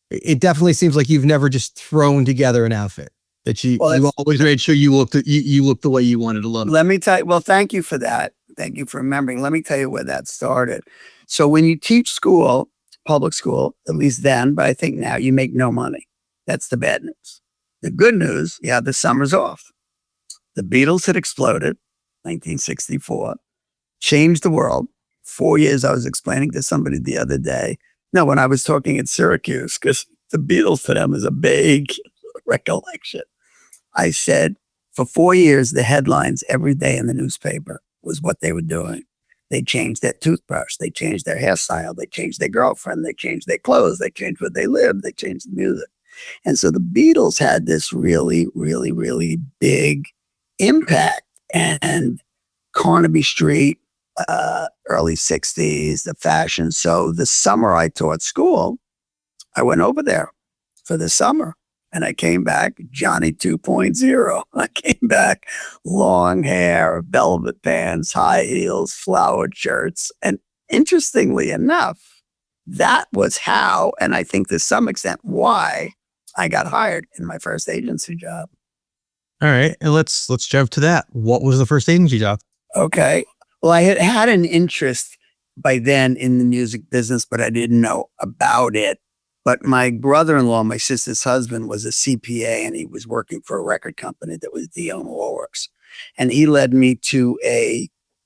It definitely seems like you've never just thrown together an outfit, that you always made sure you looked the way you wanted to look. Let me tell you, well, thank you for that. Thank you for remembering. Let me tell you where that started. So when you teach school, public school, at least then, but I think now, you make no money. That's the bad news. The good news, yeah, the summer's off. The Beatles had exploded, 1964, changed the world. 4 years, I was explaining to somebody the other day. No, when I was talking at Syracuse, because the Beatles to them is a big recollection. I said, for 4 years, the headlines every day in the newspaper was what they were doing. They changed their toothbrush. They changed their hairstyle. They changed their girlfriend. They changed their clothes. They changed where they lived. They changed the music. And so the Beatles had this really, really, really big impact. And Carnaby Street, early 60s, the fashion. So the summer I taught school, I went over there for the summer. And I came back, Johnny 2.0. I came back, long hair, velvet pants, high heels, flowered shirts. And interestingly enough, that was how, and I think to some extent why, I got hired in my first agency job. All right. And let's jump to that. What was the first agency job? Okay. Well, I had an interest by then in the music business, but I didn't know about it. But my brother-in-law, my sister's husband, was a CPA, and he was working for a record company that was Dion Warwick's. And he led me to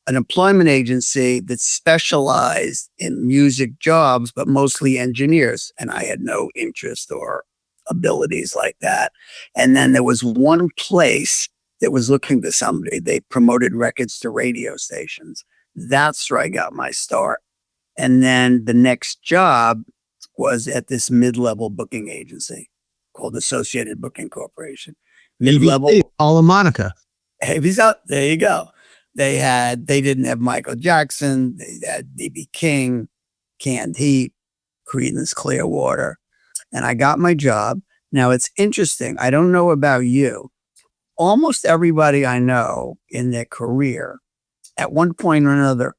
an employment agency that specialized in music jobs, but mostly engineers. And I had no interest or abilities like that. And then there was one place that was looking for somebody. They promoted records to radio stations. That's where I got my start. And then the next job was at this mid-level booking agency called Associated Booking Corporation. Mid-level. Alla Monica. There you go. They didn't have Michael Jackson. They had B.B. King, Canned Heat, Creedence Clearwater. And I got my job. Now it's interesting. I don't know about you. Almost everybody I know in their career at one point or another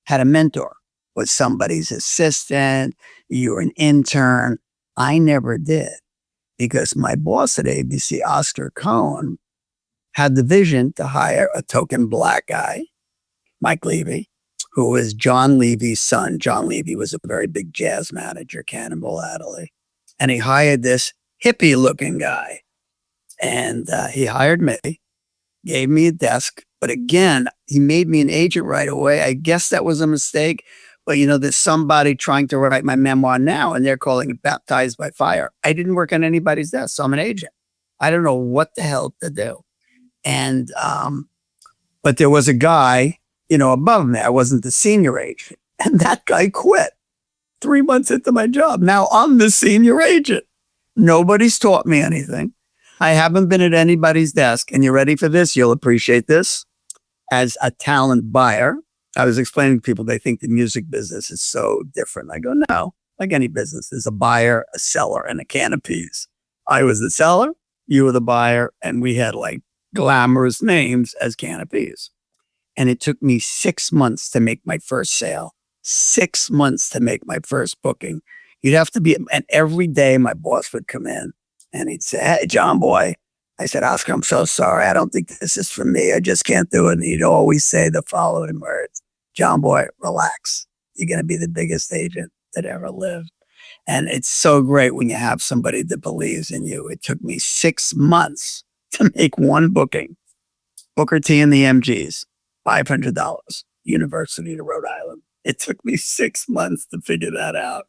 had a mentor, was somebody's assistant, you were an intern. I never did, because my boss at ABC, Oscar Cohen, had the vision to hire a token black guy, Mike Levy, who was John Levy's son. John Levy was a very big jazz manager, Cannonball Adderley. And he hired this hippie-looking guy. And he hired me, gave me a desk. But again, he made me an agent right away. I guess that was a mistake. But, there's somebody trying to write my memoir now, and they're calling it Baptized by Fire. I didn't work on anybody's desk, so I'm an agent. I don't know what the hell to do. And, but there was a guy, above me. I wasn't the senior agent. And that guy quit 3 months into my job. Now I'm the senior agent. Nobody's taught me anything. I haven't been at anybody's desk, and you're ready for this. You'll appreciate this. As a talent buyer, I was explaining to people, they think the music business is so different. I go, no, like any business, there's a buyer, a seller, and a can of peas. I was the seller, you were the buyer, and we had like glamorous names as can of peas. And it took me 6 months to make my first sale, 6 months to make my first booking. You'd have to be, and every day my boss would come in and he'd say, hey, John boy. I said, Oscar, I'm so sorry. I don't think this is for me. I just can't do it. And he'd always say the following words, John boy, relax. You're going to be the biggest agent that ever lived. And it's so great when you have somebody that believes in you. It took me 6 months to make one booking. Booker T and the MGs, $500, University of Rhode Island. It took me 6 months to figure that out.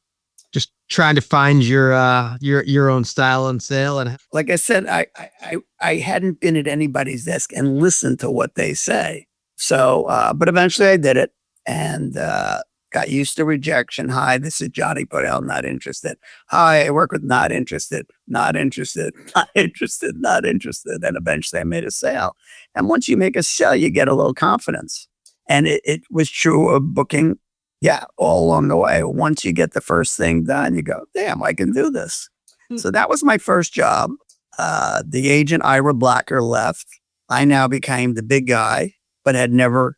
Just trying to find your own style on sale. And like I said, I hadn't been at anybody's desk and listened to what they say. So, but eventually I did it and got used to rejection. Hi, this is Jonny Podell, not interested. Hi, I work with not interested, not interested, not interested, not interested. And eventually I made a sale. And once you make a sale, you get a little confidence. And it was true of booking. Yeah, all along the way. Once you get the first thing done, you go, damn, I can do this. So that was my first job. The agent, Ira Blacker, left. I now became the big guy, but had never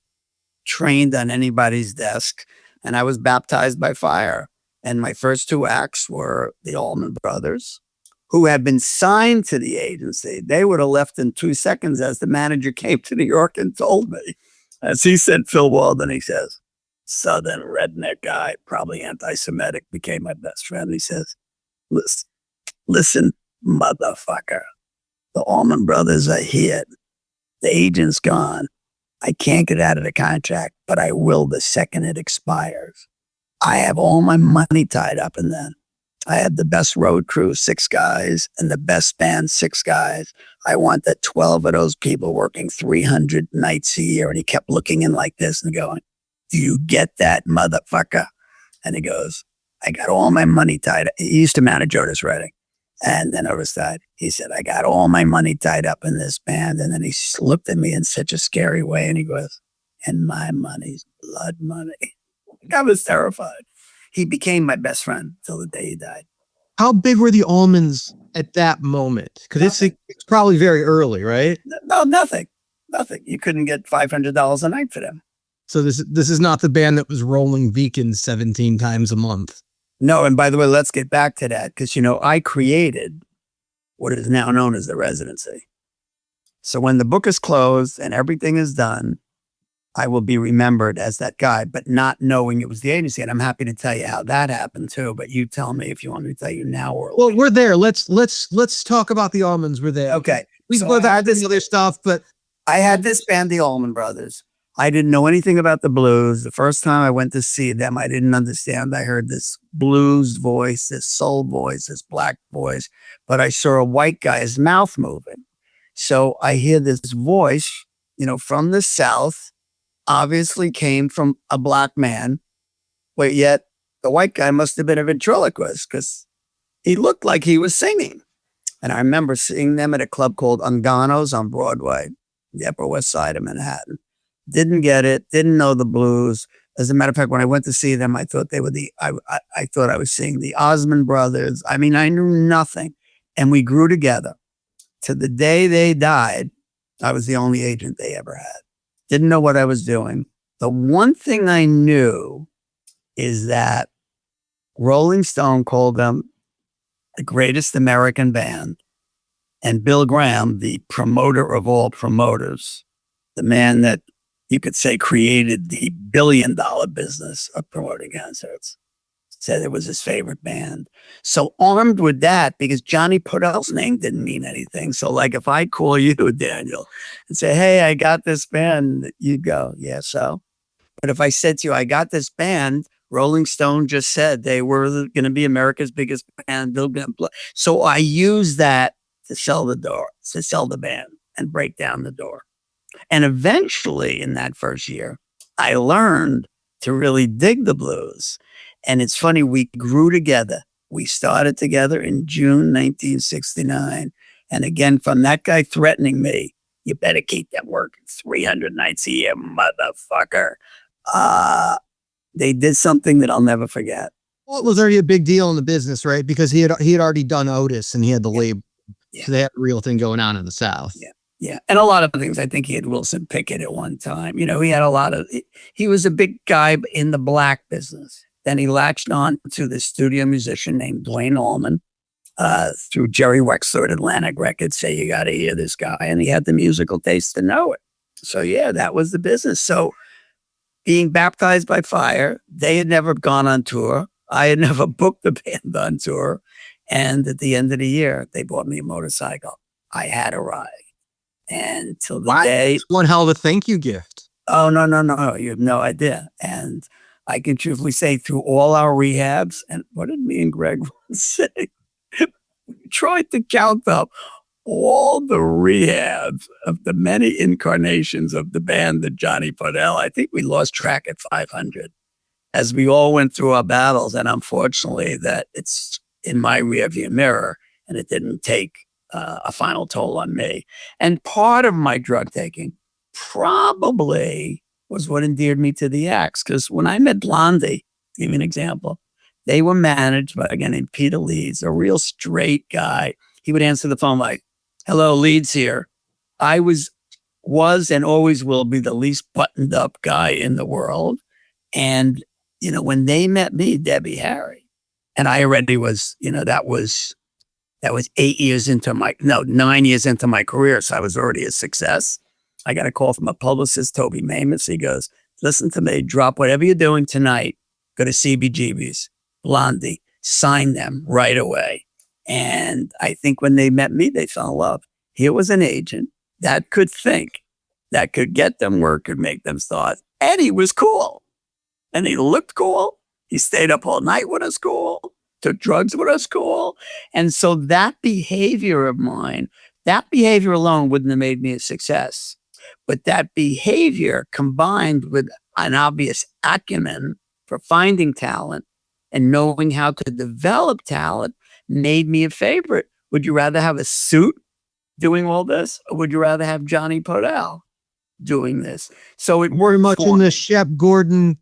trained on anybody's desk. And I was baptized by fire. And my first two acts were the Allman Brothers, who had been signed to the agency. They would have left in 2 seconds as the manager came to New York and told me. As he said, Phil Walden, he says, Southern redneck guy, probably anti-Semitic, became my best friend. He says, listen, motherfucker, the Allman Brothers are here. The agent's gone. I can't get out of the contract, but I will the second it expires. I have all my money tied up in that. I had the best road crew, 6 guys, and the best band, 6 guys. I want that 12 of those people working 300 nights a year. And he kept looking in like this and going, do you get that, motherfucker? And he goes, I got all my money tied up. He used to manage Otis Redding. And then Otis died. He said, I got all my money tied up in this band. And then he looked at me in such a scary way. And he goes, and my money's blood money. I was terrified. He became my best friend till the day he died. how big were the Allmans at that moment? Because it's probably very early, right? No, nothing. You couldn't get $500 a night for them. So this is not the band that was rolling beacons 17 times a month. No, and by the way, let's get back to that because, I created what is now known as the residency. So when the book is closed and everything is done, I will be remembered as that guy, but not knowing it was the agency. And I'm happy to tell you how that happened too. But you tell me if you want me to tell you now or well, we're there. Let's talk about the Allmans. We're there. Okay. We can go back to the other stuff, but I had this band, the Allman Brothers. I didn't know anything about the blues. The first time I went to see them, I didn't understand. I heard this blues voice, this soul voice, this black voice, but I saw a white guy's mouth moving. So I hear this voice, from the South, obviously came from a black man, but yet the white guy must have been a ventriloquist because he looked like he was singing. And I remember seeing them at a club called Ungano's on Broadway, the Upper West Side of Manhattan. Didn't get it, didn't know the blues. As a matter of fact, when I went to see them, I thought they were I thought I was seeing the Allman Brothers. I mean, I knew nothing. And we grew together. To the day they died, I was the only agent they ever had. Didn't know what I was doing. The one thing I knew is that Rolling Stone called them the greatest American band. And Bill Graham, the promoter of all promoters, the man that you could say created the billion-dollar business of promoting concerts, said it was his favorite band. So armed with that, because Jonny Podell's name didn't mean anything. So like if I call you, Daniel, and say, hey, I got this band, you'd go, yeah, so. But if I said to you, I got this band, Rolling Stone just said they were going to be America's biggest band. So I used that to sell the door, to sell the band and break down the door. And eventually in that first year, I learned to really dig the blues. And it's funny, we grew together. We started together in June 1969. And again, from that guy threatening me, you better keep them working 300 nights a year, motherfucker. They did something that I'll never forget. Well, it was already a big deal in the business, right? Because he had already done Otis and he had the label. Yeah. So they had a real thing going on in the South. Yeah. Yeah. And a lot of things. I think he had Wilson Pickett at one time. You know, he had a lot of, he was a big guy in the black business. Then he latched on to this studio musician named Blaine Allman through Jerry Wexler at Atlantic Records. Say, you got to hear this guy. And he had the musical taste to know it. So yeah, that was the business. So being baptized by fire, they had never gone on tour. I had never booked the band on tour. And at the end of the year, they bought me a motorcycle. I had a ride. And till the day. It's one hell of a thank you gift. Oh, no. You have no idea. And I can truthfully say through all our rehabs, and what did me and Greg say? We tried to count up all the rehabs of the many incarnations of the band that Jonny Podell. I think we lost track at 500 as we all went through our battles. And unfortunately, that it's in my rearview mirror, and it didn't take a final toll on me. And part of my drug taking probably was what endeared me to the acts. Because when I met Blondie, to give you an example, they were managed by a guy named Peter Leeds, a real straight guy. He would answer the phone like, "Hello, Leeds here." I was and always will be the least buttoned up guy in the world. And, you know, when they met me, Debbie Harry, and I already was, you know, that was 9 years into my career. So I was already a success. I got a call from a publicist, Toby Mamus. He goes, "Listen to me, drop whatever you're doing tonight. Go to CBGB's, Blondie, sign them right away." And I think when they met me, they fell in love. Here was an agent that could think, that could get them work, could make them start. And he was cool. And he looked cool. He stayed up all night with us cool. Took drugs with us cool. And so that behavior of mine, that behavior alone wouldn't have made me a success. But that behavior combined with an obvious acumen for finding talent and knowing how to develop talent made me a favorite. Would you rather have a suit doing all this, or would you rather have Jonny Podell doing this? So it Very much in the Shep Gordon,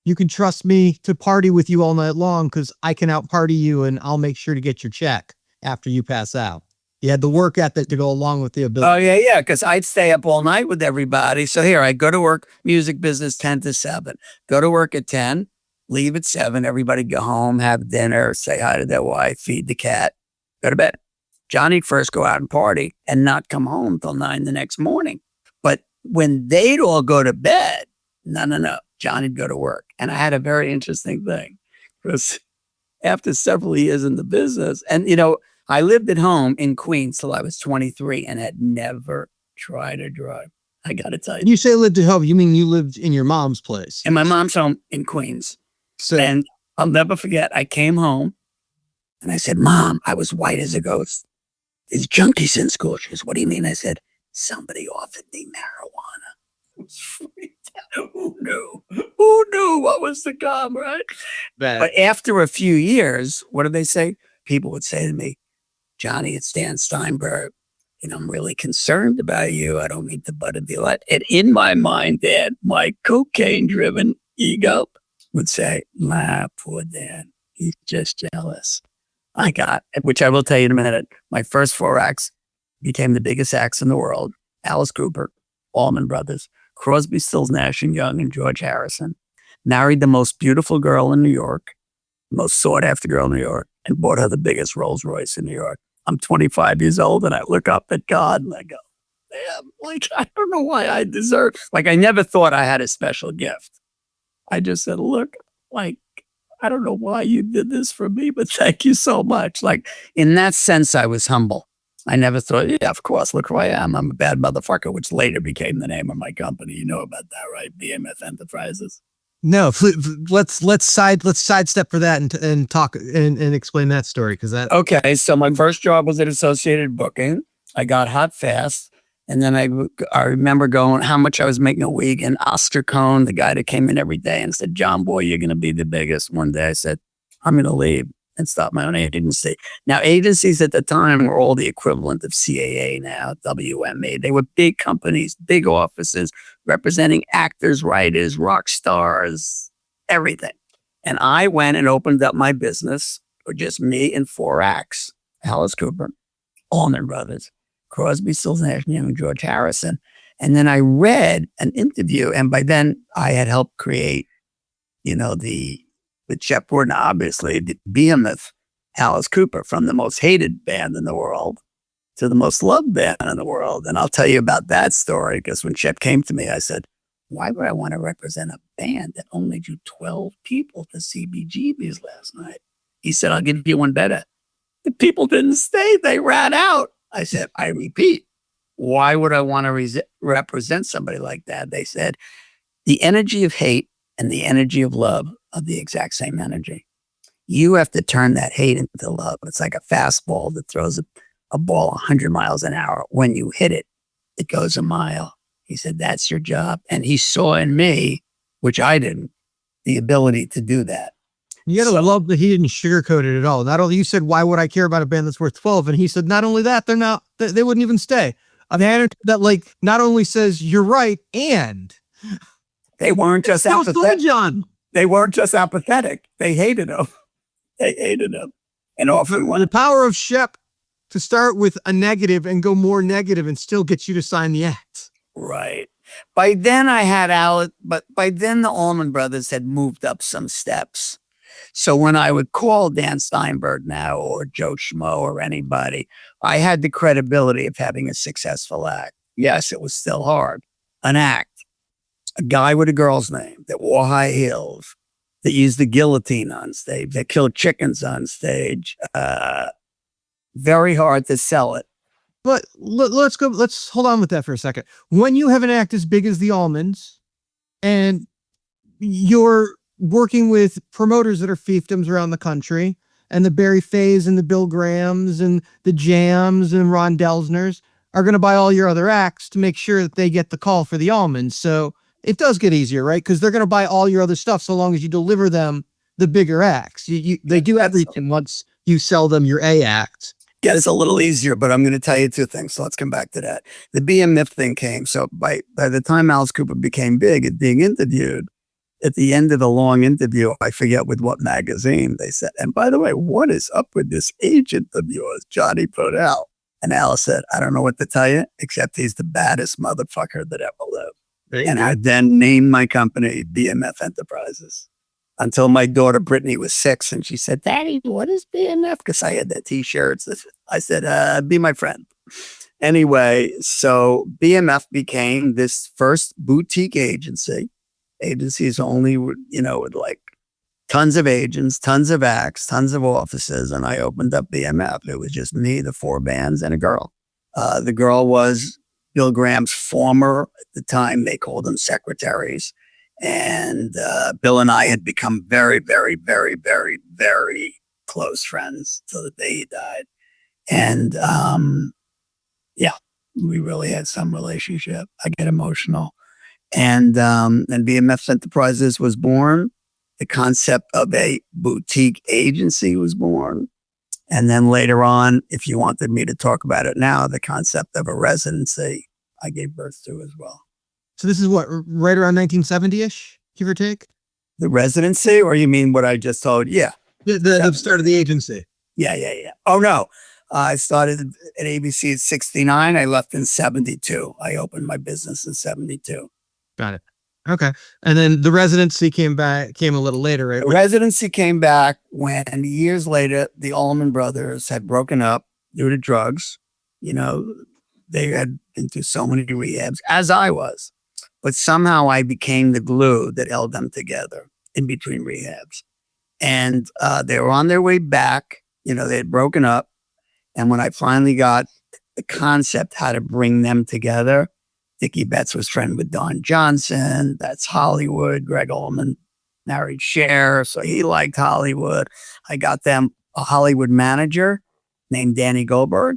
you can trust me to party with you all night long because I can out party you and I'll make sure to get your check after you pass out. You had the work ethic to go along with the ability. Oh, yeah, because I'd stay up all night with everybody. So here, I go to work, music business 10 to 7. Go to work at 10, leave at 7. Everybody go home, have dinner, say hi to their wife, feed the cat, go to bed. Johnny'd first go out and party and not come home till 9 the next morning. But when they'd all go to bed, no. Johnny'd go to work. And I had a very interesting thing because after several years in the business, and, you know, I lived at home in Queens till I was 23 and had never tried a drug. I got to tell you. You say lived at home. You mean you lived in your mom's place? In my mom's home in Queens. So, and I'll never forget, I came home and I said, "Mom, I was white as a ghost. There's junkies in school." She goes, "What do you mean?" I said, "Somebody offered me marijuana." I was freaked out. Who knew? Who knew what was to come, right? But after a few years, what did they say? People would say to me, "Jonny, it's Dan Steinberg. You know, I'm really concerned about you. I don't mean to butt a lot." And in my mind, Dad, my cocaine-driven ego would say, "Nah, poor Dan. He's just jealous." I got, which I will tell you in a minute, my first 4 acts became the biggest acts in the world. Alice Cooper, Allman Brothers, Crosby, Stills, Nash and Young, and George Harrison. Married the most beautiful girl in New York, most sought-after girl in New York, and bought her the biggest Rolls Royce in New York. I'm 25 years old, and I look up at God, and I go, "Damn, like, I don't know why I deserve." Like, I never thought I had a special gift. I just said, "Look, like, I don't know why you did this for me, but thank you so much." Like, in that sense, I was humble. I never thought, yeah, of course, look who I am. I'm a bad motherfucker, which later became the name of my company. You know about that, right? BMF Enterprises. No, let's sidestep for that and talk and explain that story because that. Okay, so my first job was at Associated Booking. I got hot fast, and then I remember going how much I was making a week. And Oscar Cohn, the guy that came in every day and said, "John, boy, you're going to be the biggest." One day I said, "I'm going to leave." and start my own agency. Now, agencies at the time were all the equivalent of CAA now, WMA. They were big companies, big offices, representing actors, writers, rock stars, everything. And I went and opened up my business for just me and 4 acts: Alice Cooper, Allman Brothers, Crosby, Stills, Nash, Young, and George Harrison. And then I read an interview, and by then I had helped create, the Chet Gordon, obviously, the behemoth Alice Cooper, from the most hated band in the world to the most loved band in the world. And I'll tell you about that story, because when Chet came to me, I said, why would I want to represent a band that only drew 12 people to CBGB's last night? He said, I'll give you one better. The people didn't stay. They ran out. I said, I repeat, why would I want to represent somebody like that? They said, the energy of hate and the energy of love are the exact same energy. You have to turn that hate into love. It's like a fastball that throws a ball 100 miles an hour. When you hit it, it goes a mile. He said, that's your job. And he saw in me, which I didn't, the ability to do that. You gotta love that he didn't sugarcoat it at all. Not only, you said, why would I care about a band that's worth 12? And he said, not only that, they wouldn't even stay. I mean, that not only says you're right, and they weren't just apathetic. John. They weren't just apathetic. They hated him. They hated him. And often the power of Shep to start with a negative and go more negative and still get you to sign the act. Right. By then I had Alice, but by then the Allman Brothers had moved up some steps. So when I would call Dan Steinberg now, or Joe Schmo, or anybody, I had the credibility of having a successful act. Yes, it was still hard. An act. A guy with a girl's name that wore high heels, that used the guillotine on stage, that killed chickens on stage. Very hard to sell it. But let's hold on with that for a second. When you have an act as big as the Allmans, and you're working with promoters that are fiefdoms around the country, and the Barry Fays and the Bill Grahams and the Jams and Ron Delsners are going to buy all your other acts to make sure that they get the call for the Allmans. So it does get easier, right? Because they're going to buy all your other stuff so long as you deliver them the bigger acts. They do everything once you sell them your A act. Gets a little easier, but I'm going to tell you 2 things. So let's come back to that. The BMF thing came. So by the time Alice Cooper became big at being interviewed, at the end of the long interview, I forget with what magazine, they said, and by the way, what is up with this agent of yours, Jonny Podell? And Alice said, I don't know what to tell you, except he's the baddest motherfucker that ever lived. And I then named my company BMF Enterprises until my daughter Brittany was 6, and she said, Daddy, what is BMF? Because I had the t-shirts. I said, be my friend. Anyway, so BMF became this first boutique agency. Agencies only, with like tons of agents, tons of acts, tons of offices. And I opened up BMF. It was just me, the 4 bands, and a girl. The girl was Bill Graham's former, at the time, they called them secretaries. And Bill and I had become very, very, very, very, very close friends till the day he died. And we really had some relationship. I get emotional. And BMF Enterprises was born. The concept of a boutique agency was born. And then later on, if you wanted me to talk about it now, the concept of a residency, I gave birth to as well. So this is what, right around 1970-ish, give or take? The residency, or you mean what I just told? Yeah. The start of the agency. Yeah. Oh, no. I started at ABC at 69. I left in 72. I opened my business in 72. Got it. Okay. And then the residency came a little later, right? The residency came back when years later, the Allman Brothers had broken up due to drugs. They had been through so many rehabs, as I was. But somehow I became the glue that held them together in between rehabs. And they were on their way back. They had broken up. And when I finally got the concept how to bring them together, Dickie Betts was friend with Don Johnson. That's Hollywood. Greg Allman married Cher, so he liked Hollywood. I got them a Hollywood manager named Danny Goldberg,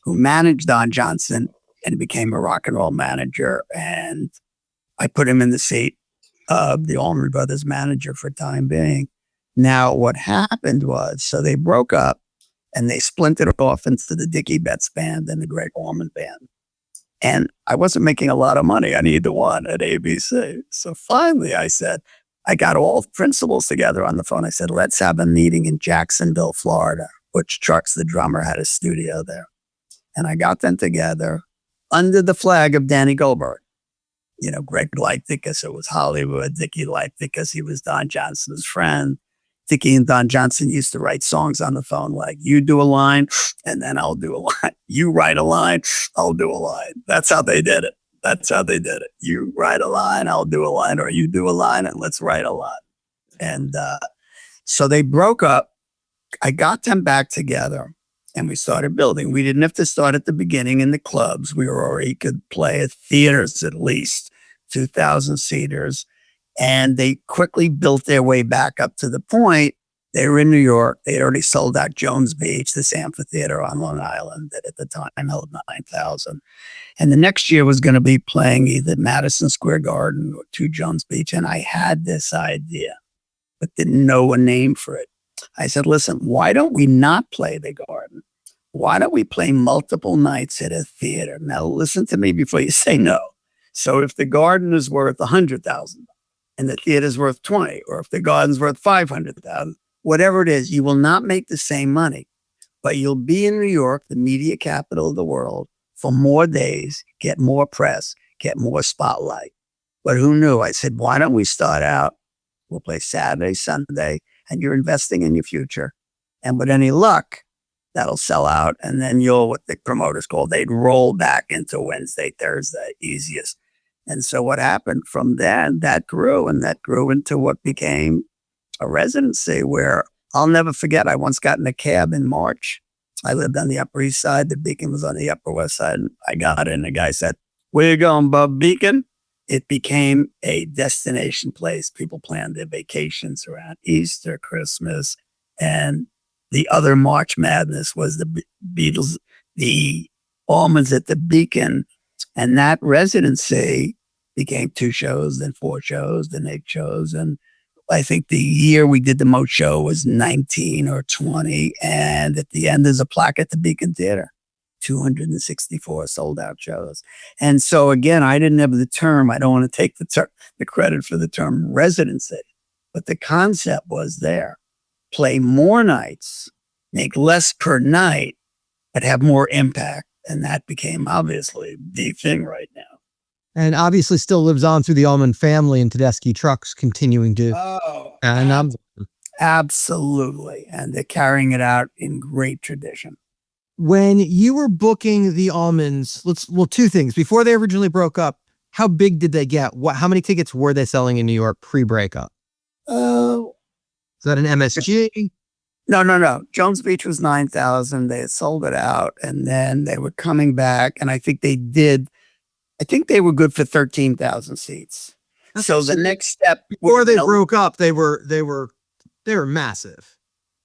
who managed Don Johnson and became a rock and roll manager. And I put him in the seat of the Allman Brothers manager for time being. Now, what happened was, so they broke up and they splintered off into the Dickie Betts Band and the Greg Allman Band. And I wasn't making a lot of money on either one at ABC. So finally I said, I got all the principals together on the phone. I said, let's have a meeting in Jacksonville, Florida. Butch Trucks, the drummer, had a studio there. And I got them together under the flag of Danny Goldberg. You know, Greg liked it because it was Hollywood. Dickie liked it because he was Don Johnson's friend. Dickie and Don Johnson used to write songs on the phone like, you do a line, and then I'll do a line. You write a line, I'll do a line. That's how they did it. That's how they did it. You write a line, I'll do a line, or you do a line, and let's write a line. And so they broke up. I got them back together, and we started building. We didn't have to start at the beginning in the clubs. We were already could play at theaters at least, 2,000 seaters. And they quickly built their way back up to the point. They were in New York. They had already sold out Jones Beach, this amphitheater on Long Island that at the time held 9,000. And the next year was going to be playing either Madison Square Garden or 2 Jones Beach. And I had this idea, but didn't know a name for it. I said, listen, why don't we not play the Garden? Why don't we play multiple nights at a theater? Now, listen to me before you say no. So if the Garden is worth $100,000, and the theater's worth 20, or if the Garden's worth 500,000, whatever it is, you will not make the same money, but you'll be in New York, the media capital of the world, for more days, get more press, get more spotlight. But who knew? I said, why don't we start out? We'll play Saturday, Sunday, and you're investing in your future. And with any luck, that'll sell out. And then what the promoters call, they'd roll back into Wednesday, Thursday, easiest. And so what happened from then, that grew into what became a residency where I'll never forget. I once got in a cab in March. I lived on the Upper East Side. The Beacon was on the Upper West Side. And I got in. The guy said, where you going, bub? Beacon? It became a destination place. People planned their vacations around Easter, Christmas, and the other March Madness was the Beatles, the Allmans at the Beacon. And that residency became 2 shows, then 4 shows, then 8 shows. And I think the year we did the most show was 19 or 20. And at the end, there's a plaque at the Beacon Theater, 264 sold out shows. And so again, I didn't have the term, I don't want to take the credit for the term residency, but the concept was there. Play more nights, make less per night, but have more impact. And that became obviously the thing right now. And obviously still lives on through the Allman family and Tedeschi Trucks continuing to. Oh, And absolutely. And they're carrying it out in great tradition. when you were booking the Allmans, 2 things. Before they originally broke up, how big did they get? How many tickets were they selling in New York pre-breakup? Oh. Is that an MSG? No. Jones Beach was 9,000. They had sold it out, and then they were coming back, and I think they were good for 13,000 seats. So the next step Before they broke up, they were massive.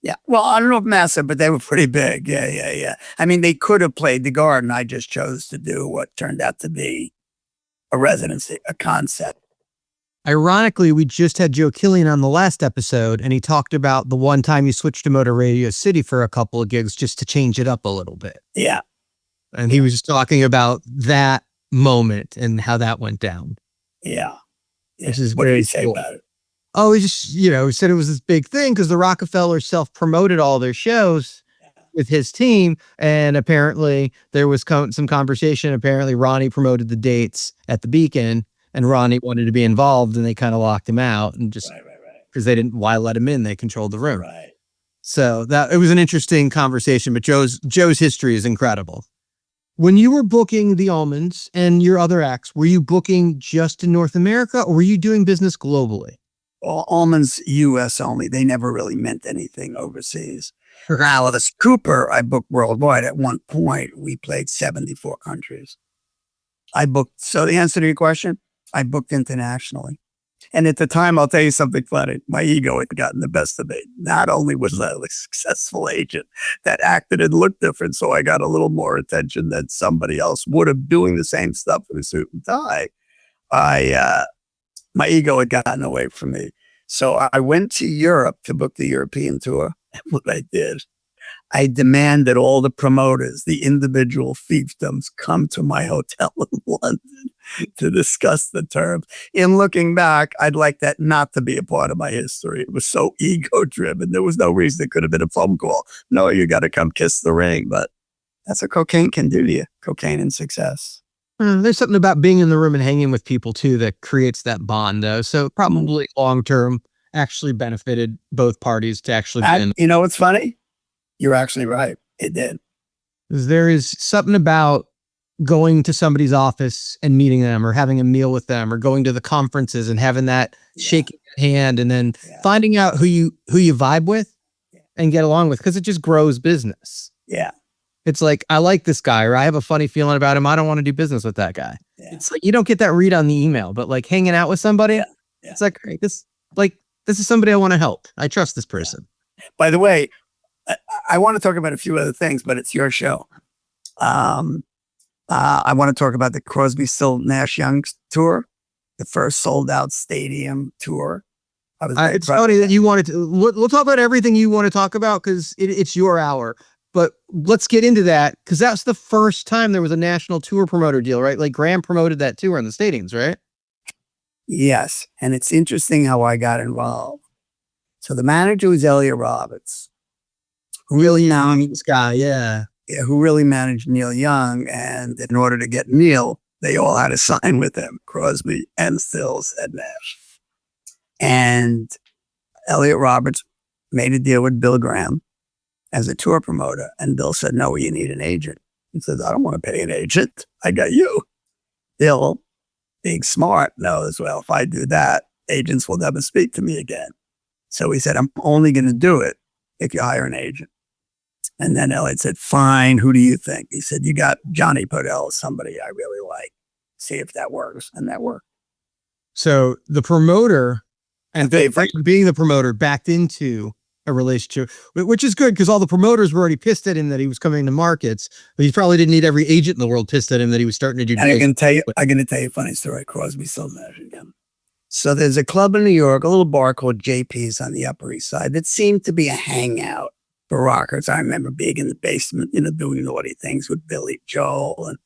Yeah. Well, I don't know if massive, but they were pretty big. Yeah. I mean, they could have played the Garden. I just chose to do what turned out to be a residency, a concept. Ironically, we just had Joe Killian on the last episode, and he talked about the one time he switched to Motor Radio City for a couple of gigs just to change it up a little bit. Yeah. And he was just talking about that moment and how that went down. Yeah. This is what did very he say cool. about it? Oh, he just, he said it was this big thing because the Rockefellers self-promoted all their shows with his team. And apparently there was some conversation. Apparently Ronnie promoted the dates at the Beacon and Ronnie wanted to be involved and they kind of locked him out and just because they didn't, why let him in? They controlled the room. Right. So it was an interesting conversation, but Joe's history is incredible. When you were booking the Allmans and your other acts, were you booking just in North America or were you doing business globally? Allman's U.S. only. They never really meant anything overseas. Alice Cooper, I booked worldwide. At one point, we played 74 countries. So the answer to your question, I booked internationally. And at the time, I'll tell you something funny. My ego had gotten the best of me. Not only was I a successful agent that acted and looked different, so I got a little more attention than somebody else would have doing the same stuff with a suit and tie. My ego had gotten away from me. So I went to Europe to book the European tour. And what I did, I demanded all the promoters, the individual fiefdoms, come to my hotel in London to discuss the terms. In looking back, I'd like that not to be a part of my history. It was so ego-driven. There was no reason it could have been a phone call. No, you got to come kiss the ring. But that's what cocaine can do to you. Cocaine and success. There's something about being in the room and hanging with people too that creates that bond, though. So probably long term actually benefited both parties to actually be in. You know what's funny? You're actually right. It did. There is something about going to somebody's office and meeting them, or having a meal with them, or going to the conferences and having that shaking hand, and then finding out who you vibe with and get along with, because it just grows business. Yeah. It's like, I like this guy, or I have a funny feeling about him. I don't want to do business with that guy. Yeah. It's like, you don't get that read on the email, but like hanging out with somebody, it's like, great, this is somebody I want to help. I trust this person. By the way, I want to talk about a few other things, but it's your show. I want to talk about the Crosby, Still, Nash Young tour, the first sold out stadium tour. It's funny that you wanted to. We'll talk about everything you want to talk about, because it's your hour. But let's get into that, because that's the first time there was a national tour promoter deal, right? Like Graham promoted that tour in the stadiums, right? Yes. And it's interesting how I got involved. So the manager was Elliot Roberts, who really This guy, who really managed Neil Young. And in order to get Neil, they all had to sign with him, Crosby and Stills and Nash. And Elliot Roberts made a deal with Bill Graham as a tour promoter. And Bill said, no, you need an agent. He says, I don't want to pay an agent. I got you. Bill, being smart, knows, well, if I do that, agents will never speak to me again. So he said, I'm only going to do it if you hire an agent. And then Elliot said, fine, who do you think? He said, you got Jonny Podell, somebody I really like. See if that works. And that worked. So the promoter and favorite. being the promoter backed into a relationship, which is good, because all the promoters were already pissed at him that he was coming to markets, but he probably didn't need every agent in the world pissed at him that he was starting to do. And I'm going to tell you a funny story. Crosby, Still, Nash again. So there's a club in New York, a little bar called JP's on the Upper East Side that seemed to be a hangout for rockers. I remember being in the basement, doing naughty things with Billy Joel and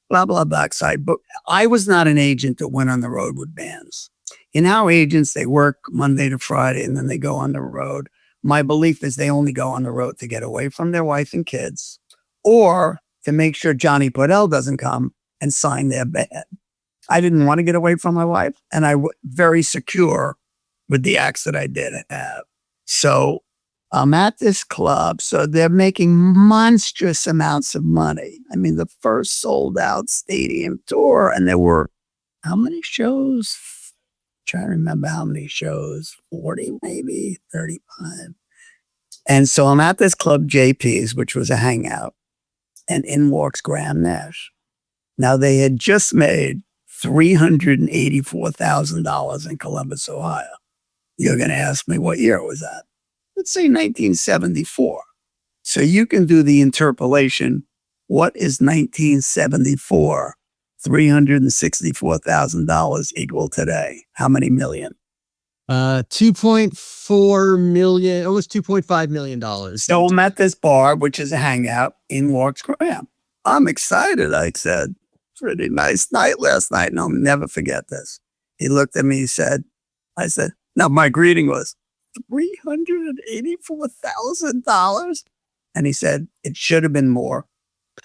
blah, blah, blah. But I was not an agent that went on the road with bands. In our agents, they work Monday to Friday and then they go on the road. My belief is they only go on the road to get away from their wife and kids, or to make sure Jonny Podell doesn't come and sign their band. I didn't want to get away from my wife, and I was very secure with the acts that I did have. So I'm at this club. So they're making monstrous amounts of money. I mean, the first sold out stadium tour, and there were how many shows? Trying to remember how many shows, 40, maybe 35. And so I'm at this club, JP's, which was a hangout, and in walks Graham Nash. Now they had just made $384,000 in Columbus, Ohio. You're going to ask me what year was that? Let's say 1974. So you can do the interpolation. What is 1974? $364,000 equal today? How many million? 2.4 million, almost $2.5 million. So I'm at this bar, which is a hangout, in walks Graham. I'm excited, I said. Pretty nice night last night, and I'll never forget this. He looked at me, I said, now my greeting was $384,000. And he said, it should have been more.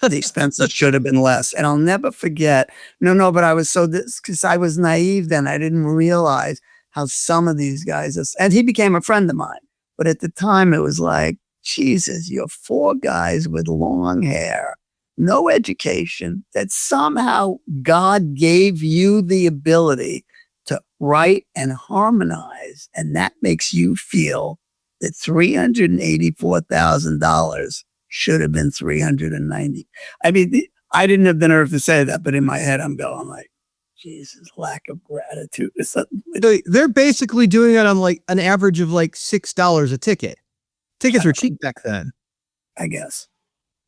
The expenses should have been less. And I'll never forget. No, but I was because I was naive then. I didn't realize how some of these guys, and he became a friend of mine. But at the time, it was like, Jesus, you're four guys with long hair, no education, that somehow God gave you the ability to write and harmonize. And that makes you feel that $384,000 should have been 390. I mean, I didn't have the nerve to say that, but in my head, I'm going like, Jesus, lack of gratitude or something. They're basically doing it on like an average of like $6 a ticket. Tickets were cheap back then, I guess.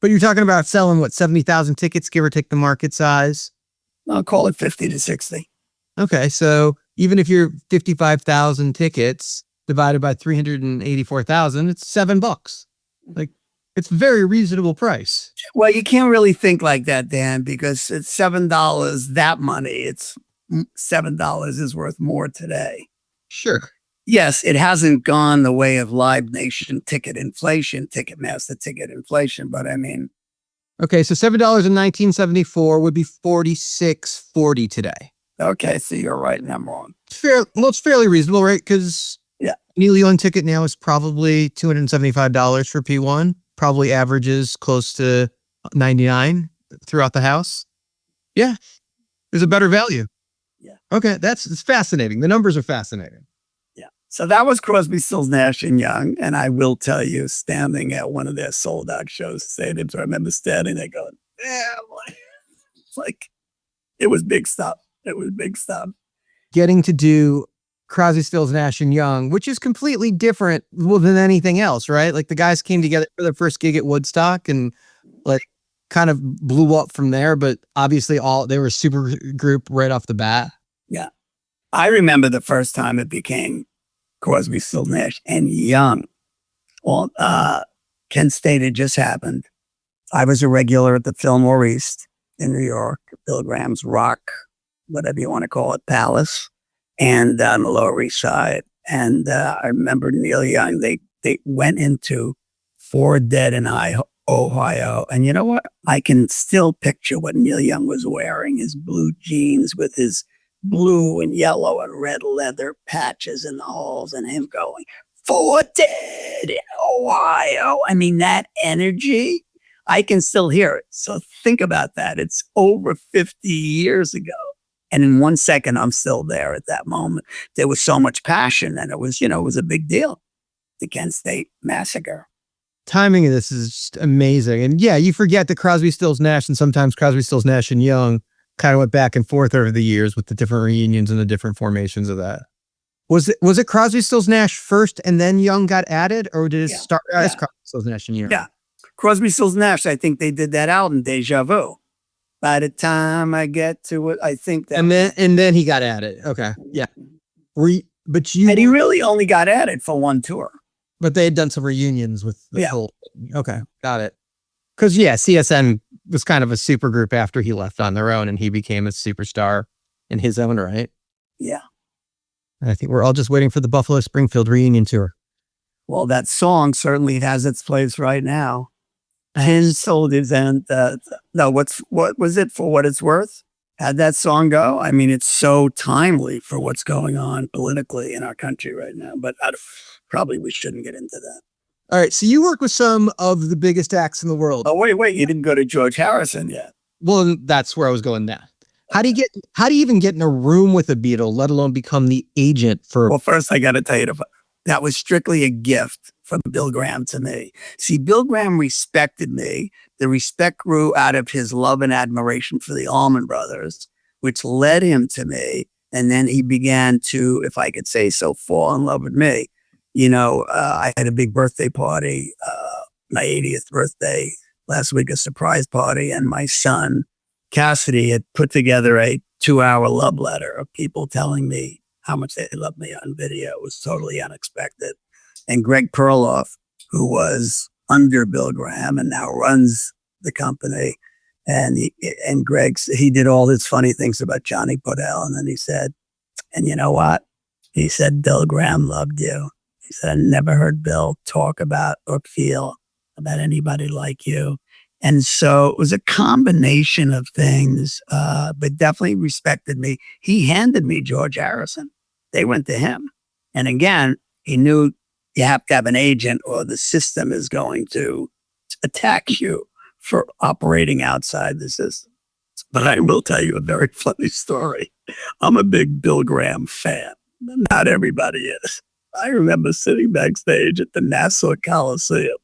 But you're talking about selling what, 70,000 tickets, give or take the market size? I'll call it 50 to 60. Okay, so even if you're 55,000 tickets, divided by 384,000, it's $7. Like, it's a very reasonable price. Well, you can't really think like that, Dan, because it's $7, that money. It's $7 is worth more today. Sure. Yes, it hasn't gone the way of Live Nation ticket inflation, Ticketmaster ticket inflation, but I mean. Okay, so $7 in 1974 would be $46.40 today. Okay, so you're right and I'm wrong. It's fairly reasonable, right? Because yeah, Neil Young ticket now is probably $275 for P1. Probably averages close to $99 throughout the house. Yeah, there's a better value. Yeah. Okay, it's fascinating. The numbers are fascinating. Yeah. So that was Crosby, Stills, Nash and Young, and I will tell you, standing at one of their sold out shows, stadiums, I remember standing there going, "Yeah," it's like it was big stuff. It was big stuff. Getting to do Crosby, Stills, Nash and Young, which is completely different than anything else, right? Like the guys came together for their first gig at Woodstock and like kind of blew up from there, but obviously they were a super group right off the bat. Yeah. I remember the first time it became Crosby, Stills, Nash and Young. Well, Kent State had just happened. I was a regular at the Fillmore East in New York, Bill Graham's Rock, whatever you want to call it, Palace, and on the Lower East Side. And I remember Neil Young, they went into Ford Dead in Ohio. And you know what? I can still picture what Neil Young was wearing, his blue jeans with his blue and yellow and red leather patches in the halls and him going, Ford Dead in Ohio. I mean, that energy, I can still hear it. So think about that. It's over 50 years ago. And in 1 second, I'm still there at that moment. There was so much passion and it was a big deal. The Kent State massacre. Timing of this is just amazing. And yeah, you forget that Crosby, Stills, Nash and sometimes Crosby, Stills, Nash and Young kind of went back and forth over the years with the different reunions and the different formations of that. Was it Crosby, Stills, Nash first and then Young got added, or did it start as Crosby, Stills, Nash and Young? Yeah. Crosby, Stills, Nash, I think they did that album, Deja Vu. By the time I get to it, I think that. And then he got added. Okay. Yeah. And he really only got added for one tour. But they had done some reunions with the whole. Okay. Got it. Because CSN was kind of a super group after he left on their own and he became a superstar in his own right. Yeah. And I think we're all just waiting for the Buffalo Springfield reunion tour. Well, that song certainly has its place right now. And soldiers and what was it, For What It's Worth? How'd that song go? I mean, it's so timely for what's going on politically in our country right now, but probably we shouldn't get into that. All right. So you work with some of the biggest acts in the world. Oh, wait, you didn't go to George Harrison yet. Well, that's where I was going now. How do you even get in a room with a Beatle, let alone become the agent for? Well, first I got to tell you, that was strictly a gift from Bill Graham to me. See, Bill Graham respected me. The respect grew out of his love and admiration for the Allman Brothers, which led him to me. And then he began to, if I could say so, fall in love with me. I had a big birthday party, my 80th birthday last week, a surprise party. And my son, Cassidy, had put together a 2-hour love letter of people telling me how much they loved me on video. It was totally unexpected. And Greg Perloff, who was under Bill Graham and now runs the company, and Greg, he did all his funny things about Jonny Podell. And then he said, and you know what? He said, Bill Graham loved you. He said, I never heard Bill talk about or feel about anybody like you. And so it was a combination of things, but definitely respected me. He handed me George Harrison. They went to him. And again, he knew you have to have an agent or the system is going to attack you for operating outside the system. But I will tell you a very funny story. I'm a big Bill Graham fan. Not everybody is. I remember sitting backstage at the Nassau Coliseum.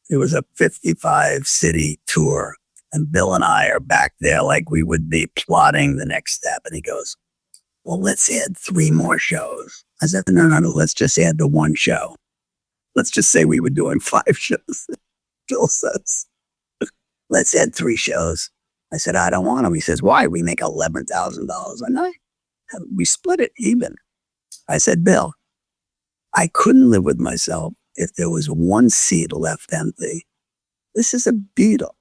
It was a 55-city tour, and Bill and I are back there like we would be plotting the next step. And he goes, well, let's add 3 more shows. I said, no, let's just add the 1 show. Let's just say we were doing 5 shows. Bill says, let's add 3 shows. I said, I don't want to. He says, why? We make $11,000 a night. We split it even. I said, Bill, I couldn't live with myself if there was one seat left empty. This is a Beatle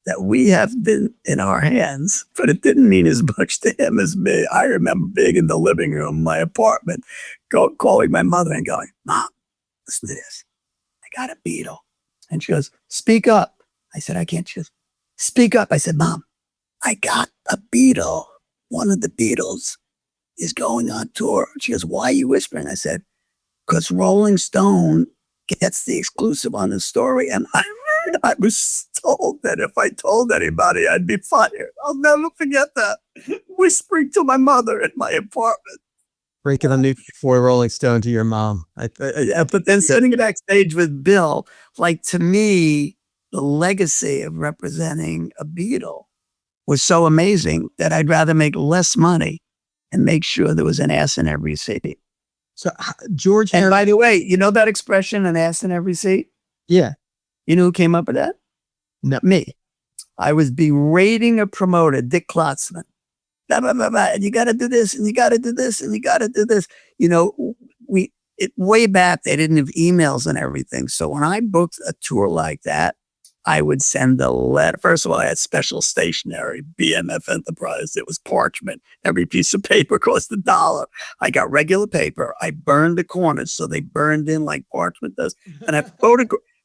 that we have been in our hands, but it didn't mean as much to him as me. I remember being in the living room of my apartment, calling my mother and going, Mom, listen to this. I got a Beatle. And she goes, speak up. I said, I can't. She goes, speak up. I said, Mom, I got a Beatle. One of the Beatles is going on tour. She goes, why are you whispering? I said, because Rolling Stone gets the exclusive on the story. And I was told that if I told anybody, I'd be fired. I'll never forget that. Whispering to my mother in my apartment. Breaking the news before Rolling Stone to your mom. But then sitting backstage with Bill, like to me, the legacy of representing a Beatle was so amazing that I'd rather make less money and make sure there was an ass in every seat. So George And Harrison. by the way, you know that expression, an ass in every seat? Yeah. You know who came up with that? No. Me. I was berating a promoter, Dick Klotzman. Blah, blah, blah, blah. And you got to do this, and you got to do this, and you got to do this. You know, way back, they didn't have emails and everything. So when I booked a tour like that, I would send a letter. First of all, I had special stationery, BMF Enterprise. It was parchment. Every piece of paper cost $1. I got regular paper. I burned the corners so they burned in like parchment does. And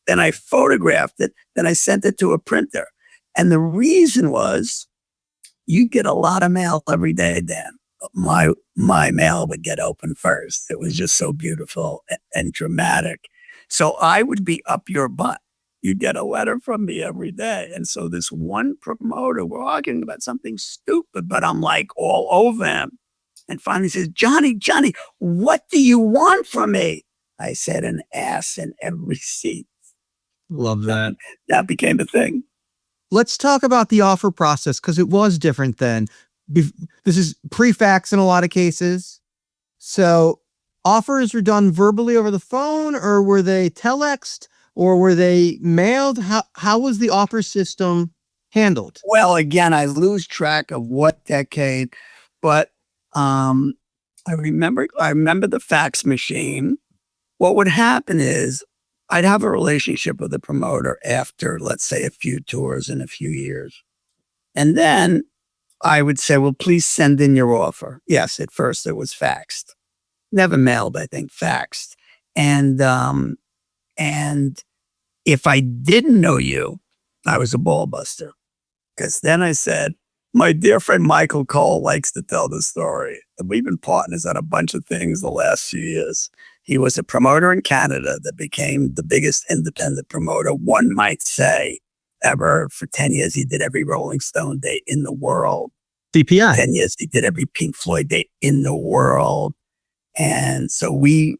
then I photographed it. Then I sent it to a printer. And the reason was you get a lot of mail every day, Dan. My mail would get open first. It was just so beautiful and dramatic. So I would be up your butt. You'd get a letter from me every day. And so this one promoter, we're arguing about something stupid, but I'm like all over him. And finally he says, Johnny, what do you want from me? I said, an ass in every seat. Love that. That became a thing. Let's talk about the offer process because it was different then. This is pre-fax in a lot of cases. So offers were done verbally over the phone, or were they telexed, or were they mailed? How was the offer system handled? Well, again, I lose track of what decade, but I remember the fax machine. What would happen is I'd have a relationship with the promoter after, let's say, a few tours in a few years. And then I would say, well, please send in your offer. Yes, at first it was faxed. Never mailed, I think, faxed. And if I didn't know you, I was a ball buster. Because then I said, my dear friend Michael Cole likes to tell the story. We've been partners on a bunch of things the last few years. He was a promoter in Canada that became the biggest independent promoter, one might say, ever. For 10 years, he did every Rolling Stone date in the world. CPI. 10 years, he did every Pink Floyd date in the world. And so we'd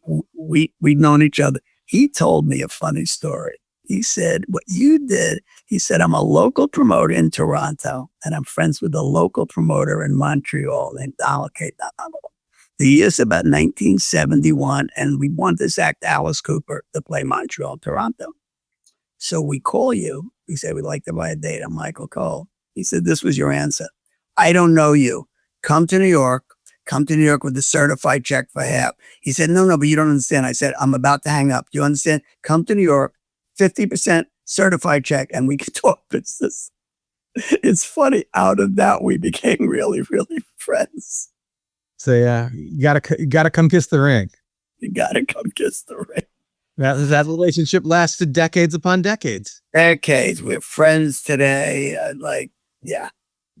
known each other. He told me a funny story. He said, what you did, he said, I'm a local promoter in Toronto, and I'm friends with a local promoter in Montreal named Donald K. Donald. The year's about 1971, and we want this act, Alice Cooper, to play Montreal, Toronto. So we call you. We said, we'd like to buy a date. I'm Michael Cole. He said, this was your answer. I don't know you. Come to New York. Come to New York with a certified check for half. He said, no, but you don't understand. I said, I'm about to hang up. Do you understand? Come to New York, 50% certified check, and we can talk business. It's funny. Out of that, we became really, really friends. So yeah, you gotta come kiss the ring. You gotta come kiss the ring. That relationship lasted decades upon decades. Decades. We're friends today. Yeah.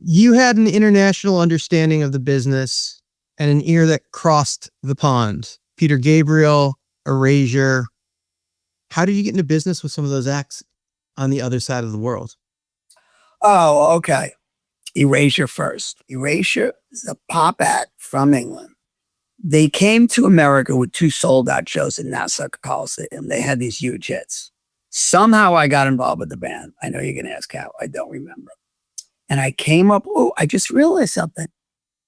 You had an international understanding of the business and an ear that crossed the pond. Peter Gabriel, Erasure. How did you get into business with some of those acts on the other side of the world? Oh, okay. Erasure first. Erasure is a pop act from England. They came to America with 2 sold-out shows in Nassau Coliseum. They had these huge hits. Somehow I got involved with the band. I know you're going to ask how. I don't remember. And I came up, I just realized something.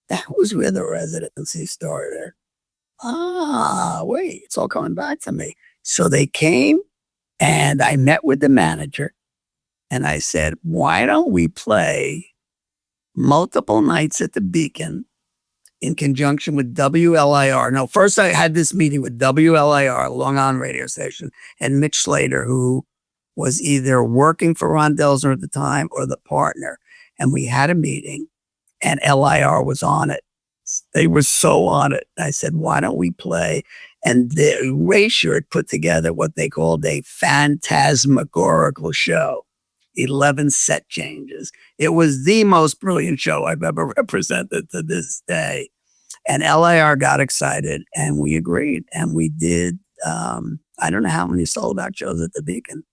That was where the residency started. Wait, it's all coming back to me. So they came, and I met with the manager, and I said, why don't we play multiple nights at the Beacon in conjunction with WLIR. No, first I had this meeting with WLIR, Long Island radio station, and Mitch Slater, who was either working for Ron Delzer at the time or the partner. And we had a meeting and LIR was on it. They were so on it. I said, why don't we play? And the Erasure had put together what they called a phantasmagorical show, 11 set changes. It was the most brilliant show I've ever represented to this day. And LIR got excited and we agreed. And we did, I don't know how many sold out shows at the Beacon,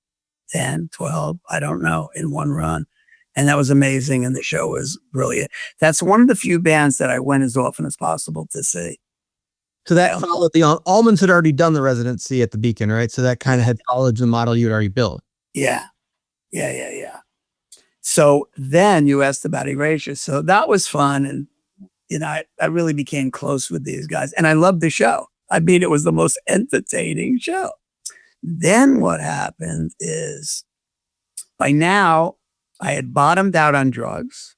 10, 12, I don't know, in one run. And that was amazing. And the show was brilliant. That's one of the few bands that I went as often as possible to see. So that followed the Allmans had already done the residency at the Beacon, right? So that kind of had followed the model you'd already built. Yeah. So then you asked about Erasure. So that was fun. And, you know, I really became close with these guys and I loved the show. I mean, it was the most entertaining show. Then what happened is by now I had bottomed out on drugs.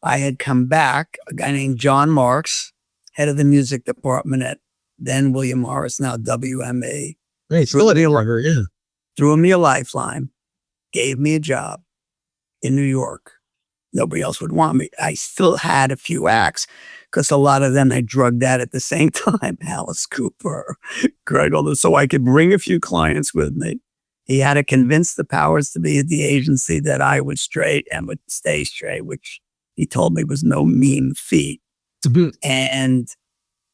I had come back, a guy named John Marks, head of the music department at then William Morris, now WME. Hey, still at Allman, yeah. Threw me a lifeline, gave me a job in New York. Nobody else would want me. I still had a few acts because a lot of them I drugged out at the same time. Alice Cooper, Greg, all this, so I could bring a few clients with me. He had to convince the powers to be at the agency that I was straight and would stay straight, which he told me was no mean feat. And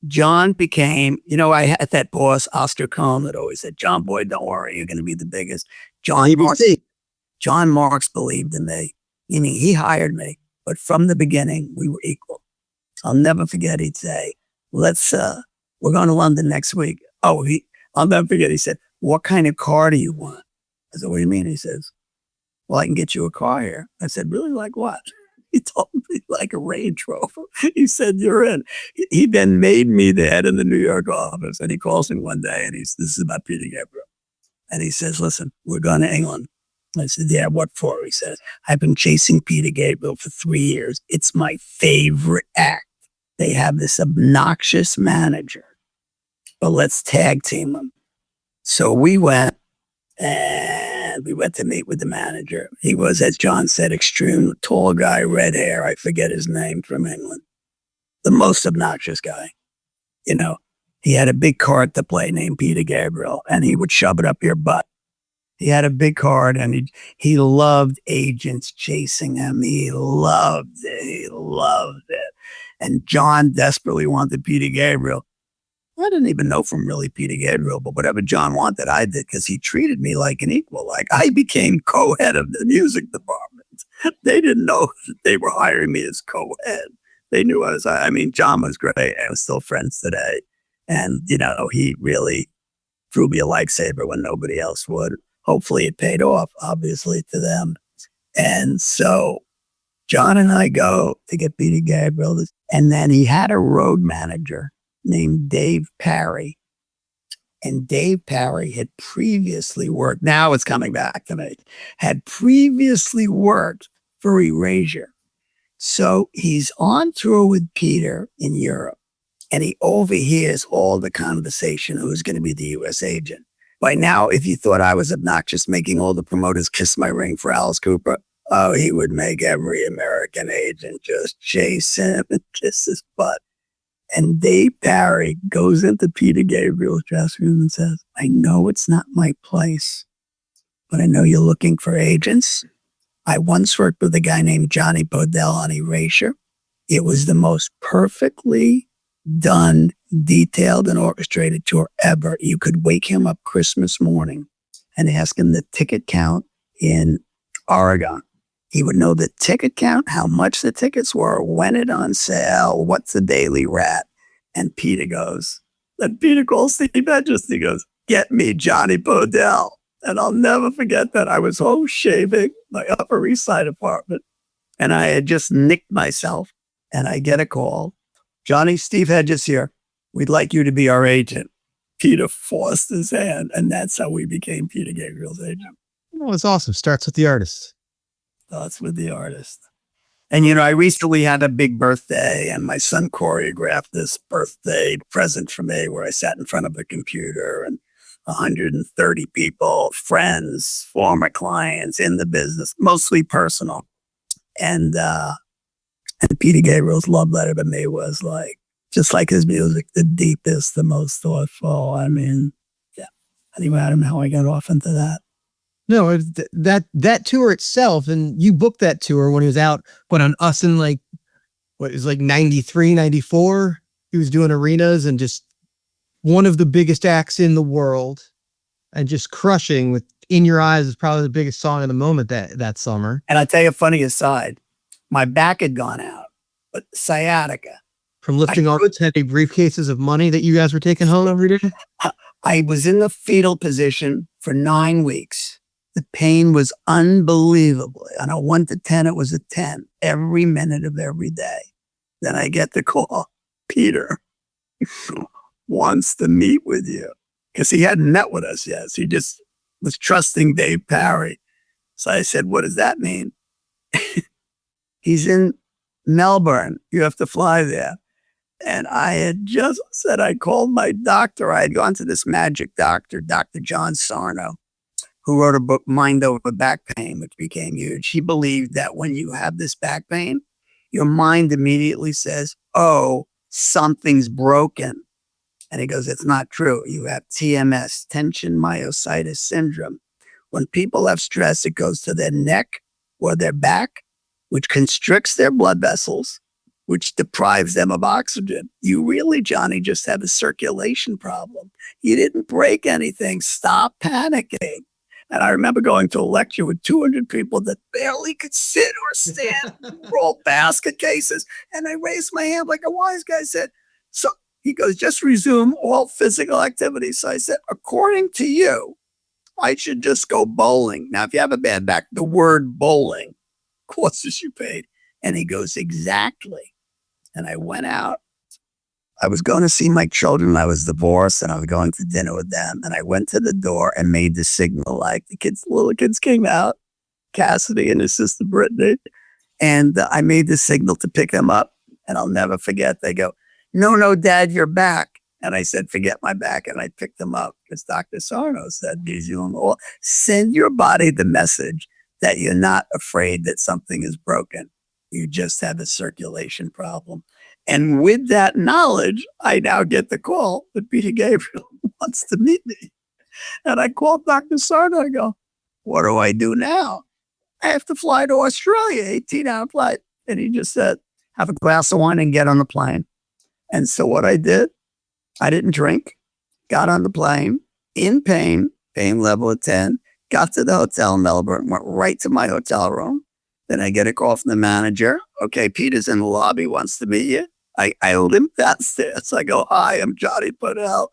John became, you know, I had that boss, Oscar Cohn, that always said, John Boyd, don't worry, you're going to be the biggest. John Marks believed in me, meaning he hired me, but from the beginning, we were equal. I'll never forget, he'd say, we're going to London next week. I'll never forget, he said, what kind of car do you want? I said, what do you mean? He says, well, I can get you a car here. I said, really, like what? He told me like a Range Rover. He said, you're in. He then made me the head of the New York office. And he calls me one day and this is about Peter Gabriel. And he says, listen, we're going to England. I said, yeah, what for? He says, I've been chasing Peter Gabriel for 3 years. It's my favorite act. They have this obnoxious manager, but let's tag team him. So we went and we went to meet with the manager. He was, as John said, extreme tall guy, red hair. I forget his name, from England. The most obnoxious guy. You know, he had a big card to play named Peter Gabriel and he would shove it up your butt. He had a big card and he loved agents chasing him. He loved it. And John desperately wanted Peter Gabriel. I didn't even know from really Peter Gabriel, but whatever John wanted, I did because he treated me like an equal. Like I became co-head of the music department. They didn't know that they were hiring me as co-head. They knew John was great. I was still friends today. And, you know, he really threw me a lightsaber when nobody else would. Hopefully it paid off, obviously, to them. And so John and I go to get Peter Gabriel. And then he had a road manager named Dave Parry. And Dave Parry had previously worked, now it's coming back to me, had previously worked for Erasure. So he's on tour with Peter in Europe and he overhears all the conversation who's going to be the US agent. By now, if you thought I was obnoxious making all the promoters kiss my ring for Alice Cooper, he would make every American agent just chase him and kiss his butt. And Dave Parry goes into Peter Gabriel's dressing room and says, I know it's not my place, but I know you're looking for agents. I once worked with a guy named Jonny Podell on Erasure. It was the most perfectly done, detailed, and orchestrated tour ever. You could wake him up Christmas morning and ask him the ticket count in Oregon. He would know the ticket count, how much the tickets were, when it on sale, what's the daily rat. And Peter goes, and Peter calls Steve Edges, he goes, get me Jonny Podell. And I'll never forget that. I was home shaving my Upper East Side apartment and I had just nicked myself and I get a call. Johnny, Steve Hedges here. We'd like you to be our agent. Peter forced his hand and that's how we became Peter Gabriel's agent. Oh, it's awesome. Starts with the artist. That's with the artist. And, you know, I recently had a big birthday and my son choreographed this birthday present for me where I sat in front of a computer and 130 people, friends, former clients in the business, mostly personal. And Peter Gabriel's love letter to me was like, just like his music, the deepest, the most thoughtful. I mean, yeah. Anyway, I don't know how I got off into that. No, that tour itself, and you booked that tour when he was out, on Us in like, what is like 93, 94? He was doing arenas and just one of the biggest acts in the world and just crushing with In Your Eyes is probably the biggest song of the moment that summer. And I'll tell you a funny aside. My back had gone out, but sciatica. From lifting all those heavy briefcases of money that you guys were taking home every day? I was in the fetal position for 9 weeks. The pain was unbelievable. On a 1 to 10, it was a 10 every minute of every day. Then I get the call, Peter wants to meet with you. Because he hadn't met with us yet. So he just was trusting Dave Parry. So I said, what does that mean? He's in Melbourne. You have to fly there. And I had just said, I called my doctor. I had gone to this magic doctor, Dr. John Sarno, who wrote a book, Mind Over Back Pain, which became huge. He believed that when you have this back pain, your mind immediately says, oh, something's broken. And he goes, it's not true. You have TMS, tension myositis syndrome. When people have stress, it goes to their neck or their back, which constricts their blood vessels, which deprives them of oxygen. You really, Johnny, just have a circulation problem. You didn't break anything. Stop panicking. And I remember going to a lecture with 200 people that barely could sit or stand, roll basket cases. And I raised my hand like a wise guy said, so he goes, just resume all physical activity. So I said, according to you, I should just go bowling. Now, if you have a bad back, the word bowling costs you paid. And he goes, exactly. And I went out. I was going to see my children. I was divorced and I was going to dinner with them. And I went to the door and made the signal like the little kids came out, Cassidy and his sister Brittany. And I made the signal to pick them up. And I'll never forget. They go, no, Dad, you're back. And I said, forget my back. And I picked them up because Dr. Sarno said, send your body the message that you're not afraid that something is broken. You just have a circulation problem. And with that knowledge, I now get the call that Peter Gabriel wants to meet me. And I called Dr. Sarno. I go, what do I do now? I have to fly to Australia, 18-hour flight. And he just said, have a glass of wine and get on the plane. And so what I did, I didn't drink, got on the plane in pain level of 10, got to the hotel in Melbourne, went right to my hotel room. Then I get a call from the manager. Okay, Peter's in the lobby, wants to meet you. I limp downstairs. I go, hi, I'm Jonny Podell.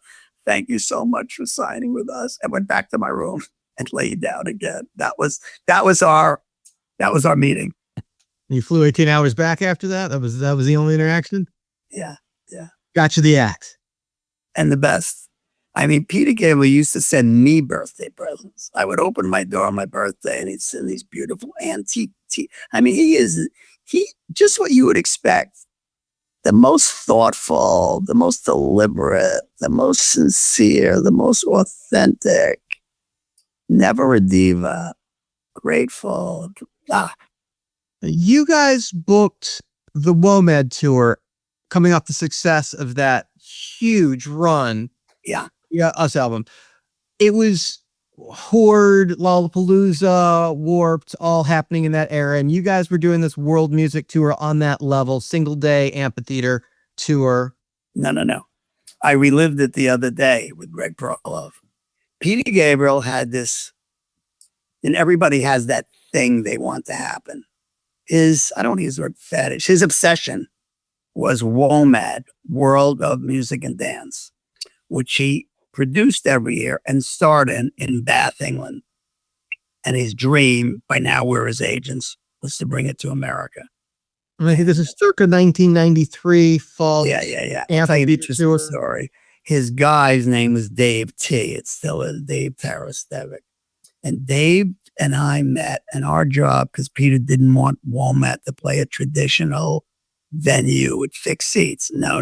Thank you so much for signing with us. I went back to my room and laid down again. That was our meeting. You flew 18 hours back after that? That was the only interaction? Yeah. Got you the act. And the best. I mean, Peter Gabriel used to send me birthday presents. I would open my door on my birthday and he'd send these beautiful antique I mean, he just what you would expect. The most thoughtful, the most deliberate, the most sincere, the most authentic, never a diva, grateful. You guys booked the WOMED tour coming off the success of that huge run. Yeah, Us album. It was Horde, Lollapalooza, Warped, all happening in that era. And you guys were doing this world music tour on that level, single day amphitheater tour. No. I relived it the other day with Greg Perloff. Peter Gabriel had this, and everybody has that thing they want to happen. I don't use the word fetish, his obsession was WOMAD, World of Music and Dance, which he produced every year and starred in Bath, England. And his dream, by now we're his agents, was to bring it to America. I mean, this is circa 1993 fall. Yeah. I'll tell you the story. His guy's name was Dave T. It's still a Dave Tarastevic. And Dave and I met, and our job, because Peter didn't want Walmart to play a traditional venue with fixed seats. No.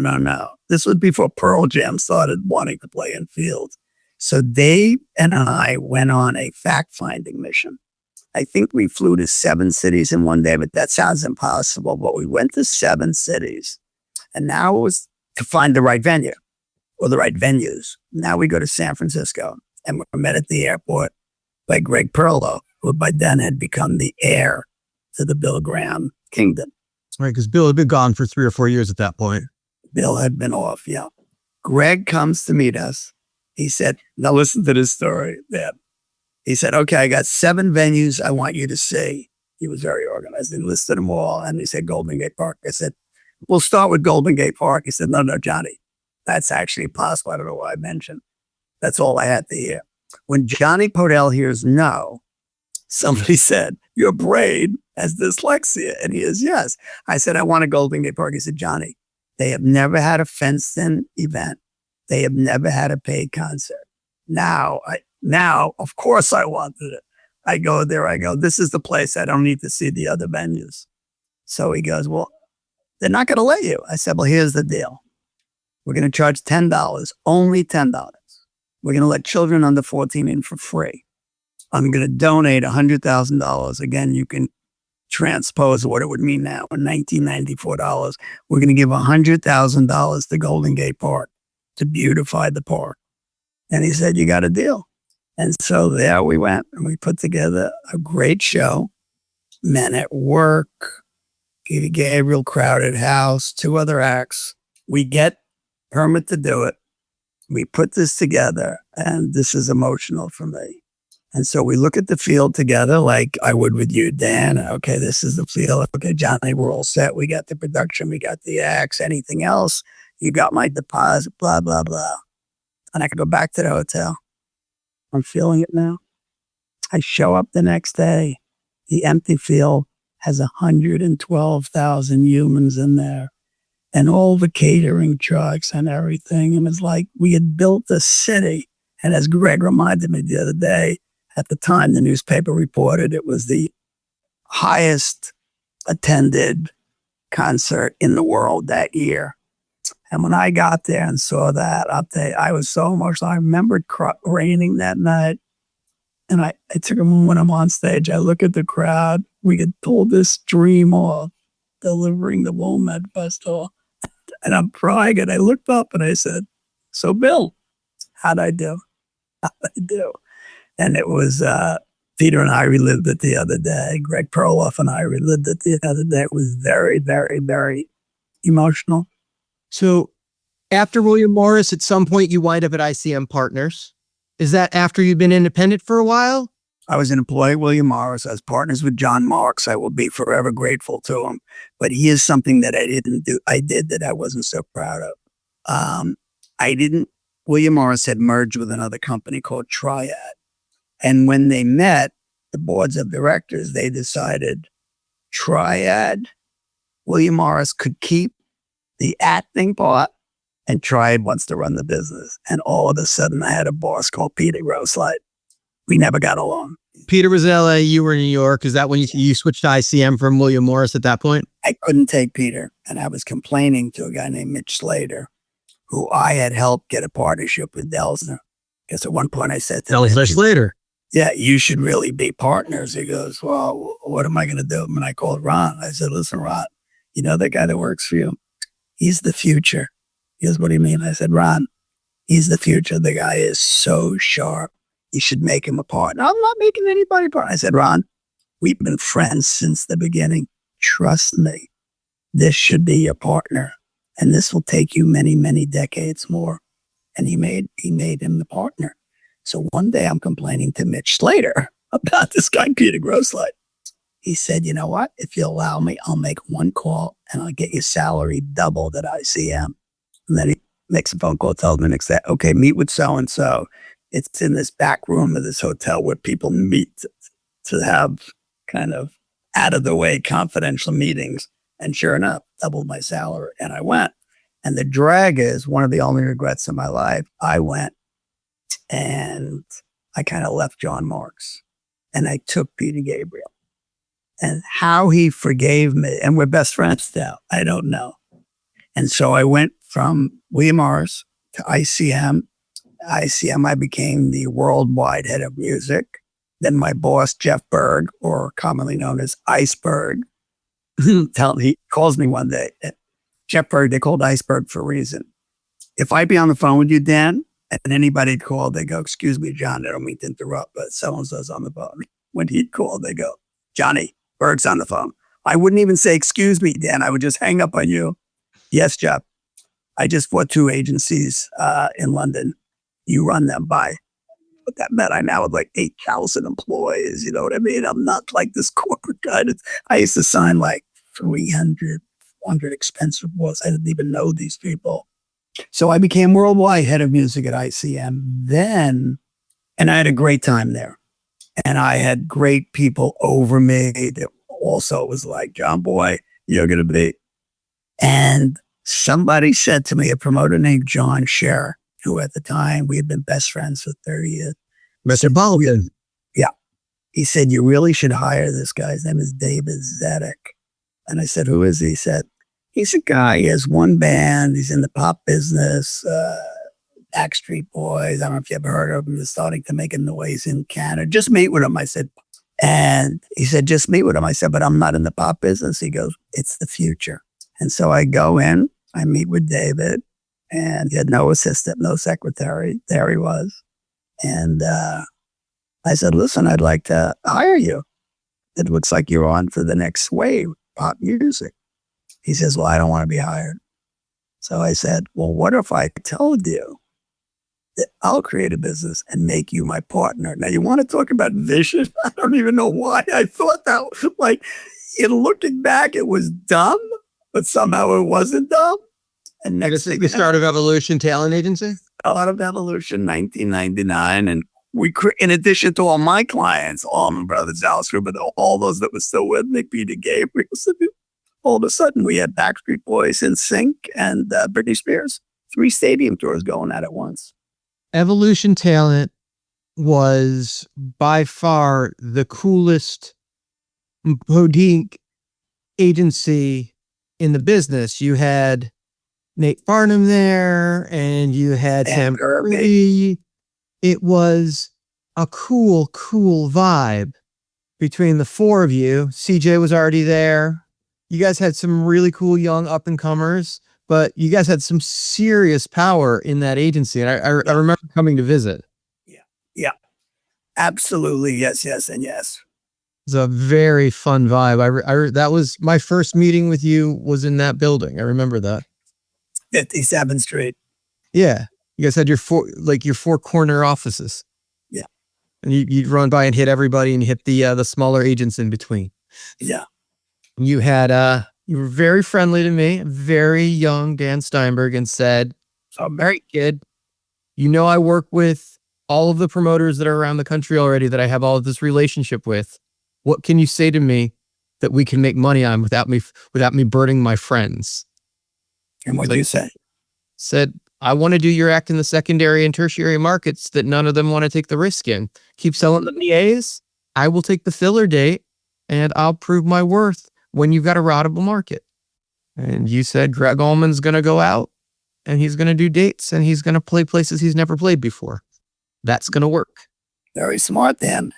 This was before Pearl Jam started wanting to play in fields. So Dave and I went on a fact-finding mission. I think we flew to 7 cities in one day, but that sounds impossible. But we went to 7 cities, and now it was to find the right venue or the right venues. Now we go to San Francisco, and we're met at the airport by Greg Perlow, who by then had become the heir to the Bill Graham kingdom. Right, because Bill had been gone for 3 or 4 years at that point. Bill had been off, yeah. Greg comes to meet us. He said, now listen to this story, man. He said, okay, I got 7 venues I want you to see. He was very organized. He listed them all, and he said, Golden Gate Park. I said, we'll start with Golden Gate Park. He said, no, Johnny, that's actually possible. I don't know why I mentioned. That's all I had to hear. When Jonny Podell hears no, somebody said, your brain has dyslexia. And he is, yes. I said, I want a Golden Gate Park. He said, Johnny, they have never had a fenced-in event. They have never had a paid concert. Now, of course I wanted it. I go there, this is the place. I don't need to see the other venues. So he goes, well, they're not going to let you. I said, well, here's the deal. We're going to charge $10, only $10. We're going to let children under 14 in for free. I'm going to donate $100,000. Again, you can transpose what it would mean now in $1994. We're going to give $100,000 to Golden Gate Park to beautify the park. And he said, you got a deal. And so there we went, and we put together a great show. Men at Work, Gabriel, Crowded House, 2 other acts. We get permit to do it. We put this together, and this is emotional for me. And so we look at the field together like I would with you, Dan. Okay, this is the field. Okay, Johnny, we're all set. We got the production. We got the acts. Anything else? You got my deposit, blah, blah, blah. And I could go back to the hotel. I'm feeling it now. I show up the next day. The empty field has 112,000 humans in there, and all the catering trucks and everything. And it's like we had built a city. And as Greg reminded me the other day, at the time, the newspaper reported it was the highest attended concert in the world that year. And when I got there and saw that update, I was so emotional. I remembered raining that night. And I took a moment when I'm on stage. I look at the crowd. We had pulled this dream off, delivering the WOMED Festival. And I'm crying. And I looked up and I said, so Bill, how'd I do? And it was Peter and I relived it the other day. Greg Perloff and I relived it the other day. It was very, very, very emotional. So after William Morris, at some point you wind up at ICM Partners. Is that after you've been independent for a while? I was an employee of William Morris. I was partners with John Marks. I will be forever grateful to him. But he is something that I didn't do. I did that I wasn't so proud of. William Morris had merged with another company called Triad. And when they met, the boards of directors, they decided Triad, William Morris could keep the acting part, and Triad wants to run the business. And all of a sudden, I had a boss called Peter Grosslight. We never got along. Peter was in LA, you were in New York. Is that when you switched to ICM from William Morris at that point? I couldn't take Peter. And I was complaining to a guy named Mitch Slater, who I had helped get a partnership with Delsner. Because at one point I said to Delsner Slater, yeah, you should really be partners. He goes, well, what am I going to do? And I called Ron. I said, listen, Ron, you know that guy that works for you? He's the future. He goes, what do you mean? I said, Ron, he's the future. The guy is so sharp. You should make him a partner. I'm not making anybody a partner. I said, Ron, we've been friends since the beginning. Trust me. This should be your partner. And this will take you many, many decades more. And he made him the partner. So one day I'm complaining to Mitch Slater about this guy, Peter Grosslight. He said, you know what? If you allow me, I'll make one call and I'll get your salary doubled at ICM. And then he makes a phone call, tells me the next day, okay, meet with so-and-so. It's in this back room of this hotel where people meet to have kind of out of the way confidential meetings. And sure enough, doubled my salary. And I went. And the drag is one of the only regrets in my life. I went and I kind of left John Marks. and I took Peter Gabriel. And how he forgave me, and we're best friends now, I don't know. And so I went from William Morris to ICM. ICM, I became the worldwide head of music. Then my boss, Jeff Berg, or commonly known as Iceberg, he calls me one day. Jeff Berg, they called Iceberg for a reason. If I be on the phone with you, Dan, and anybody'd call, they go, excuse me, John, I don't mean to interrupt, but so-and-so's on the phone. When he'd call, they go, Johnny, Berg's on the phone. I wouldn't even say, excuse me, Dan. I would just hang up on you. Yes, Jeff. I just bought 2 agencies in London. You run them by. But that meant I now had like 8,000 employees. You know what I mean? I'm not like this corporate guy. I used to sign like 300, 400 expensive boys. I didn't even know these people. So I became worldwide head of music at ICM then, and I had a great time there. And I had great people over me that also was like, John Boy, you're going to be. And somebody said to me, a promoter named John Scher, who at the time we had been best friends for 30 years. Mr. Baldwin. Yeah. He said, you really should hire this guy. His name is David Zedek. And I said, who is he? He said, he's a guy. He has one band. He's in the pop business. Backstreet Boys. I don't know if you ever heard of him. He was starting to make a noise in Canada. Just meet with him. I said, and he said, just meet with him. I said, but I'm not in the pop business. He goes, it's the future. And so I go in, I meet with David, and he had no assistant, no secretary. There he was. And I said, listen, I'd like to hire you. It looks like you're on for the next wave, pop music. He says, well, I don't want to be hired. So I said, well, what if I told you that I'll create a business and make you my partner? Now, you want to talk about vision? I don't even know why I thought that. Like, in looking back, it was dumb, but somehow it wasn't dumb. And next thing, The start of Evolution Talent Agency? a lot of Evolution, 1999. And we, in addition to all my clients, Allman Brothers, Alice Cooper, but all those that were still with me, Peter Gabriel, all of a sudden we had Backstreet Boys, NSYNC, and Britney Spears. 3 stadium tours going at once. Evolution Talent was by far the coolest boutique agency in the business. You had Nate Farnham there, and you had Sam Kirby. It was a cool vibe between the 4 of you. CJ was already there. You guys had some really cool young up and comers, but you guys had some serious power in that agency. And I remember coming to visit. Yeah, absolutely. Yes, and yes. It was a very fun vibe. That was my first meeting with you, was in that building. I remember that. 57th Street. Yeah. You guys had your 4 corner offices. Yeah. And you'd run by and hit everybody and hit the smaller agents in between. Yeah. You had, you were very friendly to me, very young Dan Steinberg, and said, all right, kid, you know, I work with all of the promoters that are around the country already that I have all of this relationship with. What can you say to me that we can make money on without me burning my friends? And what did you say? Said, I want to do your act in the secondary and tertiary markets that none of them want to take the risk in. Keep selling the EAs. I will take the filler date and I'll prove my worth when you've got a routable market. And you said Greg Allman's going to go out and he's going to do dates and he's going to play places he's never played before. That's going to work. Very smart, Dan.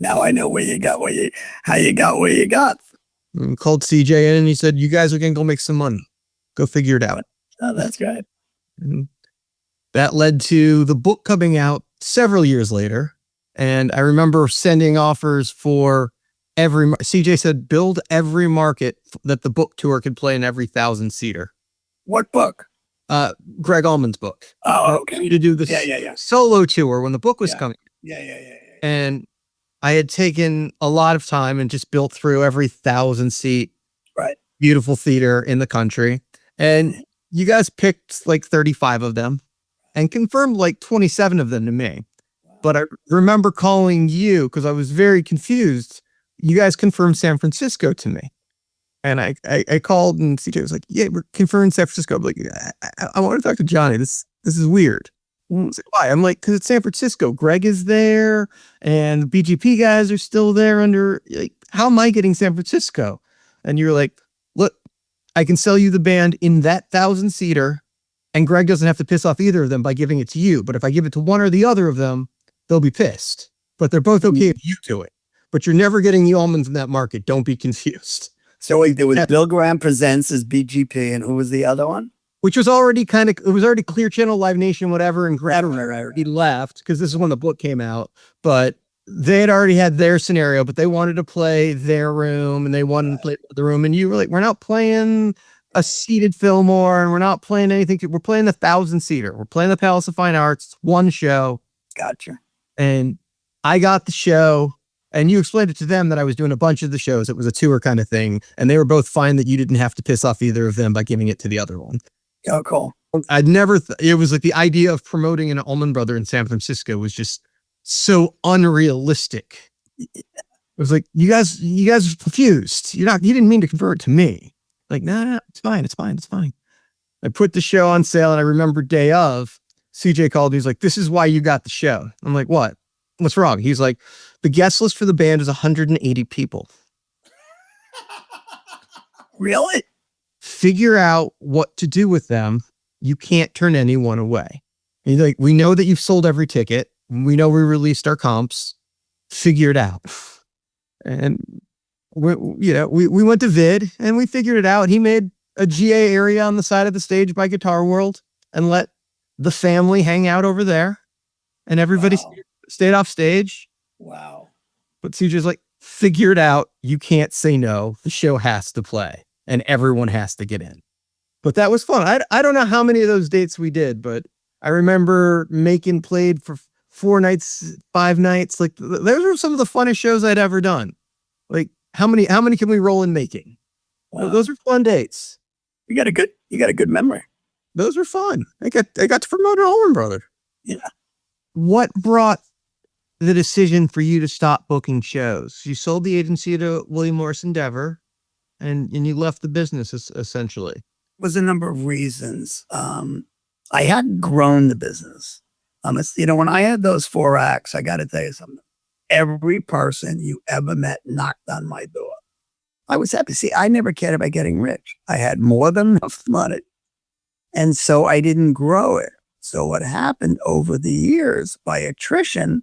Now I know how you got where you got. And called CJ in and he said, you guys are going to go make some money. Go figure it out. Oh, that's right. And that led to the book coming out several years later. And I remember sending offers for CJ said, build every market that the book tour could play in every 1,000-seater. What book? Greg Allman's book. Oh, okay. To do the solo tour when the book was coming. Yeah. And I had taken a lot of time and just built through every 1,000-seat beautiful theater in the country. And you guys picked like 35 of them and confirmed like 27 of them to me. But I remember calling you because I was very confused. You guys confirmed San Francisco to me. And I called and CJ was like, yeah, we're confirming San Francisco. I'm like, I want to talk to Johnny. This is weird. Why? I'm like, because it's San Francisco. Greg is there, and the BGP guys are still there under, like, how am I getting San Francisco? And you're like, look, I can sell you the band in that 1,000-seater, and Greg doesn't have to piss off either of them by giving it to you. But if I give it to one or the other of them, they'll be pissed. But they're both okay if you do it. But you're never getting the Allmans in that market. Don't be confused. So wait, there was Bill Graham Presents as BGP, and who was the other one? Which was already it was already Clear Channel, Live Nation, whatever, and Greg he left because this is when the book came out. But they had already had their scenario, but they wanted to play their room and they wanted to play the room. And you were like, we're not playing a seated Fillmore and we're not playing anything. We're playing the 1,000-seater. We're playing the Palace of Fine Arts, one show. Gotcha. And I got the show. And you explained it to them that I was doing a bunch of the shows. It was a tour kind of thing. And they were both fine that you didn't have to piss off either of them by giving it to the other one. Oh, cool. I'd never, it was like the idea of promoting an Allman Brother in San Francisco was just so unrealistic. It was like, you guys are confused. You didn't mean to convert to me. Like, no, it's fine. I put the show on sale and I remember day of, CJ called me. He's like, this is why you got the show. I'm like, what? What's wrong? He's like, the guest list for the band is 180 people. Really? Figure out what to do with them. You can't turn anyone away. He's like, we know that you've sold every ticket. We know we released our comps. Figure it out. And we went to Vid and we figured it out. He made a GA area on the side of the stage by Guitar World and let the family hang out over there. And everybody stayed off stage. Wow. But CJ's like, figure it out. You can't say no. The show has to play and everyone has to get in. But that was fun. I don't know how many of those dates we did, but I remember played for 4 nights, 5 nights. Like those were some of the funnest shows I'd ever done. Like how many can we roll in making? Wow. Those were fun dates. You got a good memory. Those were fun. I got to promote an Allman Brother. Yeah. What brought the decision for you to stop booking shows? You sold the agency to William Morris Endeavor and you left the business essentially. It was a number of reasons. I hadn't grown the business. When I had those 4 acts, I got to tell you something. Every person you ever met knocked on my door. I was happy. See, I never cared about getting rich. I had more than enough money. And so I didn't grow it. So what happened over the years by attrition,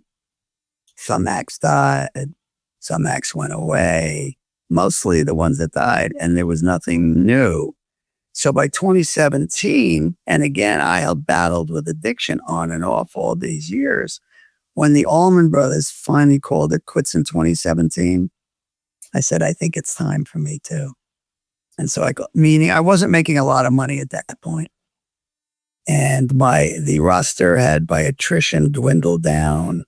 some acts died, some acts went away, mostly the ones that died, and there was nothing new. So by 2017, and again, I had battled with addiction on and off all these years. When the Allman Brothers finally called it quits in 2017, I said, I think it's time for me too. And so meaning I wasn't making a lot of money at that point. And the roster had by attrition dwindled down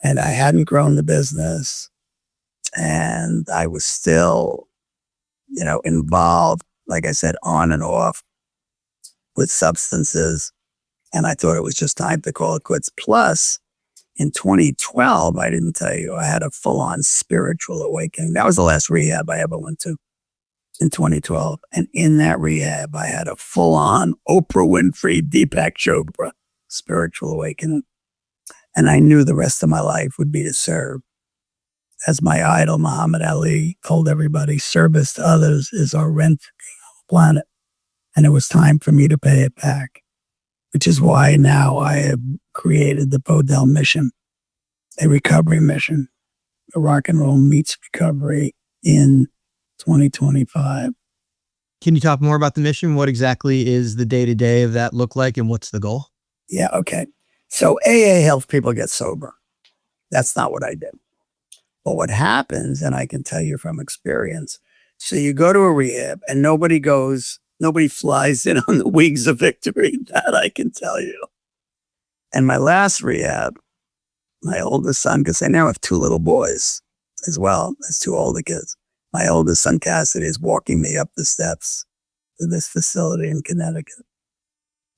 and I hadn't grown the business and I was still, involved, like I said, on and off with substances. And I thought it was just time to call it quits. Plus in 2012, I didn't tell you, I had a full-on spiritual awakening. That was the last rehab I ever went to. In 2012. And in that rehab, I had a full-on Oprah Winfrey, Deepak Chopra spiritual awakening. And I knew the rest of my life would be to serve. As my idol, Muhammad Ali, told everybody, service to others is our rent on the planet. And it was time for me to pay it back, which is why now I have created the Podell mission, a recovery mission, a rock and roll meets recovery in 2025. Can you talk more about the mission? What exactly is the day-to-day of that look like and what's the goal? Yeah, okay. So AA helps people get sober. That's not what I did. But what happens, and I can tell you from experience, so you go to a rehab and nobody flies in on the wings of victory. That I can tell you. And my last rehab, my oldest son, because I now have 2 little boys as well as 2 older kids. My oldest son, Cassidy, is walking me up the steps to this facility in Connecticut.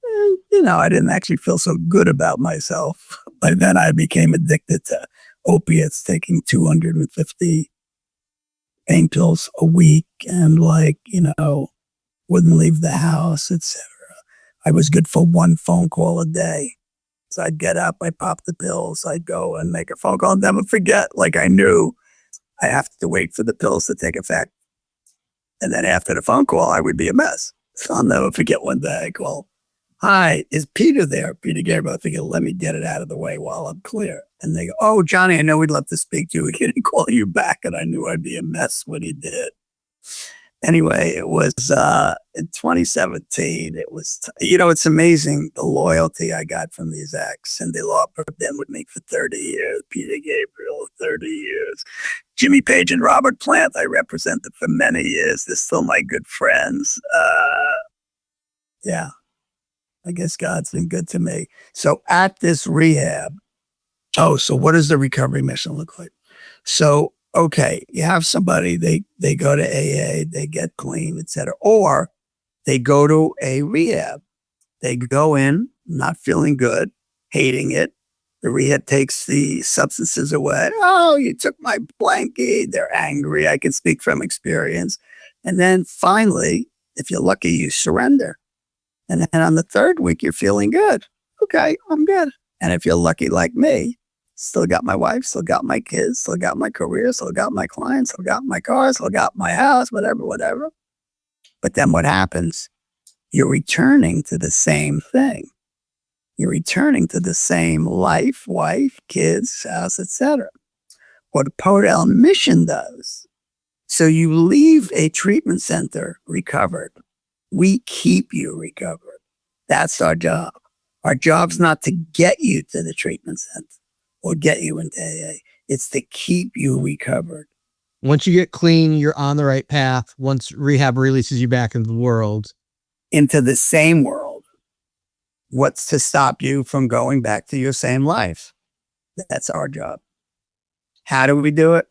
And, I didn't actually feel so good about myself. By then, I became addicted to opiates, taking 250 pain pills a week and wouldn't leave the house, etc. I was good for 1 phone call a day. So I'd get up, I'd pop the pills, I'd go and make a phone call. I'll never forget, like I knew I have to wait for the pills to take effect. And then after the phone call, I would be a mess. So I'll never forget one day I called, "Hi, is Peter there?" Peter Gabriel. I figured, let me get it out of the way while I'm clear. And they go, "Oh, Johnny, I know we'd love to speak to you. We couldn't call you back." And I knew I'd be a mess when he did. Anyway, it was in 2017. It was, it's amazing the loyalty I got from these acts. Cyndi Lauper been with me for 30 years. Peter Gabriel, 30 years. Jimmy Page and Robert Plant, I represented for many years. They're still my good friends. Yeah, I guess God's been good to me. So at this rehab, so what does the recovery mission look like? So, okay, you have somebody, they go to AA, they get clean, etc. Or they go to a rehab. They go in, not feeling good, hating it. The rehab takes the substances away. "Oh, you took my blankie." They're angry. I can speak from experience. And then finally, if you're lucky, you surrender. And then on the third week, you're feeling good. Okay, I'm good. And if you're lucky like me, still got my wife, still got my kids, still got my career, still got my clients, still got my car, still got my house, whatever. But then what happens? You're returning to the same thing. You're returning to the same life, wife, kids, house, etc. What a Podell mission does. So you leave a treatment center recovered. We keep you recovered. That's our job. Our job's not to get you to the treatment center or get you into AA. It's to keep you recovered. Once you get clean, you're on the right path. Once rehab releases you back into the world. Into the same world. What's to stop you from going back to your same life? That's our job. How do we do it?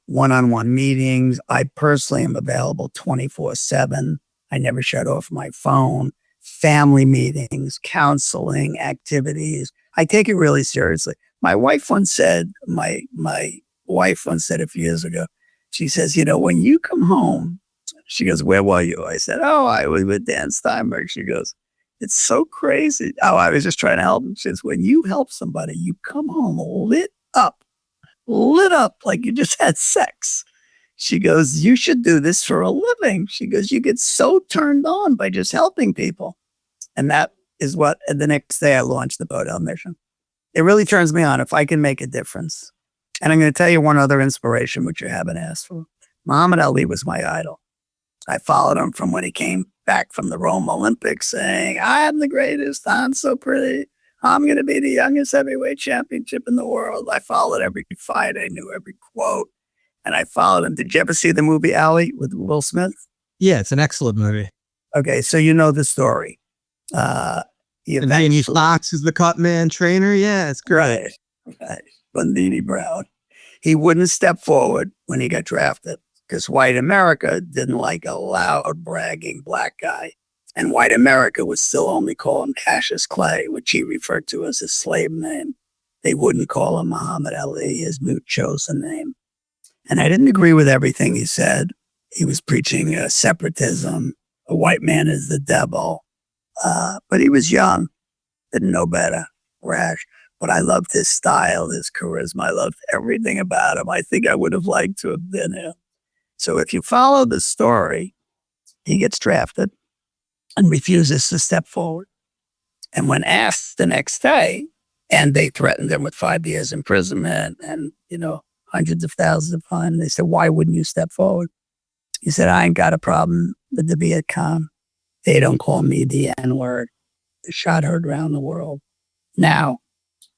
One-on-one meetings. I personally am available 24/7. I never shut off my phone. Family meetings, counseling, activities. I take it really seriously. My wife once said a few years ago, she says, when you come home, she goes, "Where were you?" I said, "Oh, I was with Dan Steinberg." She goes, "It's so crazy." "Oh, I was just trying to help him." She says, "When you help somebody, you come home lit up like you just had sex." She goes, "You should do this for a living." She goes, "You get so turned on by just helping people." And that is and the next day I launched the Podell mission. It really turns me on if I can make a difference. And I'm going to tell you one other inspiration, which you haven't asked for. Muhammad Ali was my idol. I followed him from when he came back from the Rome Olympics saying, "I am the greatest. I'm so pretty. I'm going to be the youngest heavyweight championship in the world." I followed every fight. I knew every quote. And I followed him. Did you ever see the movie Ali with Will Smith? Yeah, it's an excellent movie. Okay, so you know the story. And Danny Fox is the cut man trainer. Yeah, it's great. Right. Bundini Brown. He wouldn't step forward when he got drafted because white America didn't like a loud, bragging black guy. And white America would still only call him Cassius Clay, which he referred to as his slave name. They wouldn't call him Muhammad Ali, his new chosen name. And I didn't agree with everything he said. He was preaching separatism. A white man is the devil. But he was young, didn't know better, rash. But I loved his style, his charisma. I loved everything about him. I think I would have liked to have been him. So if you follow the story, he gets drafted and refuses to step forward. And when asked the next day, and they threatened him with 5 years imprisonment and, hundreds of thousands of fines, they said, "Why wouldn't you step forward?" He said, "I ain't got a problem with the Viet Cong. They don't call me the N-word." The shot heard around the world. Now,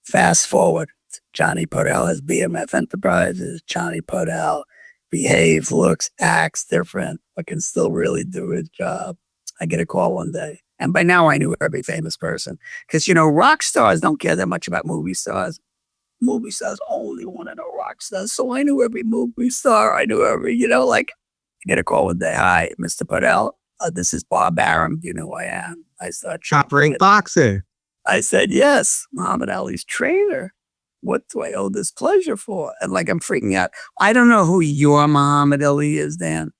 fast forward, Jonny Podell has BMF Enterprises. Jonny Podell behaves, looks, acts different, but can still really do his job. I get a call one day. And by now I knew every famous person. Because, rock stars don't care that much about movie stars. Movie stars only want to know rock stars. So I knew every movie star. I knew every, I get a call one day. "Hi, Mr. Podell. This is Bob Arum. Do you know who I am?" I start Top rank boxer. I said, "Yes, Muhammad Ali's trainer. What do I owe this pleasure for?" And I'm freaking out. I don't know who your Muhammad Ali is, Dan.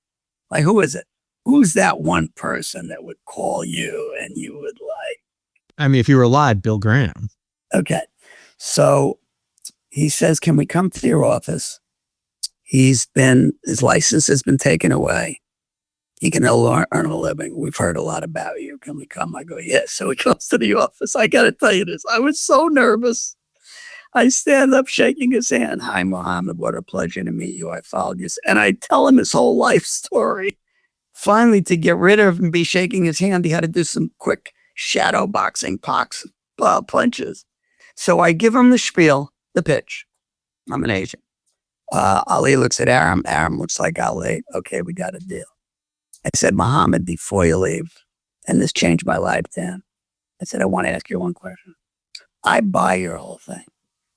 Who is it? Who's that one person that would call you and you would I mean, if you were alive, Bill Graham. Okay. So he says, can we come to your office? His license has been taken away. He can no longer earn a living. We've heard a lot about you. Can we come? I go, yes. So he comes to the office. I got to tell you this. I was so nervous. I stand up shaking his hand. Hi, Mohammed. What a pleasure to meet you. I followed you. And I tell him his whole life story. Finally, to get rid of him, be shaking his hand, he had to do some quick shadow boxing punches. So I give him the spiel, the pitch. I'm an agent. Ali looks at Aram. Aram looks like Ali. Okay, we got a deal. I said, Mohammed, before you leave, and this changed my life, Dan. I said, I want to ask you one question. I buy your whole thing.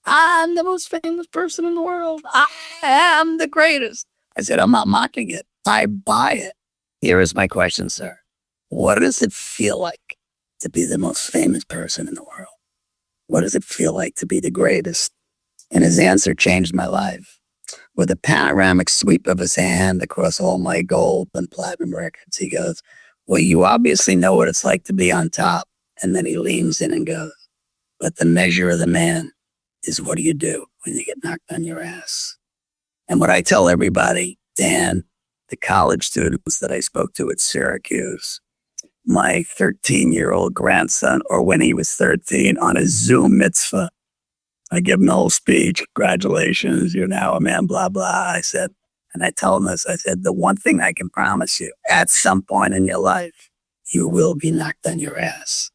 I'm the most famous person in the world. I am the greatest. I said, I'm not mocking it. I buy it. Here is my question, sir. What does it feel like to be the most famous person in the world? What does it feel like to be the greatest? And his answer changed my life. With a panoramic sweep of his hand across all my gold and platinum records, he goes, well, you obviously know what it's like to be on top. And then he leans in and goes, but the measure of the man is what do you do when you get knocked on your ass? And what I tell everybody, Dan, the college students that I spoke to at Syracuse, my 13-year-old grandson, or when he was 13 on a Zoom mitzvah, I give him the whole speech. Congratulations, you're now a man, blah, blah. I said, and I tell him this, I said, the one thing I can promise you, at some point in your life, you will be knocked on your ass.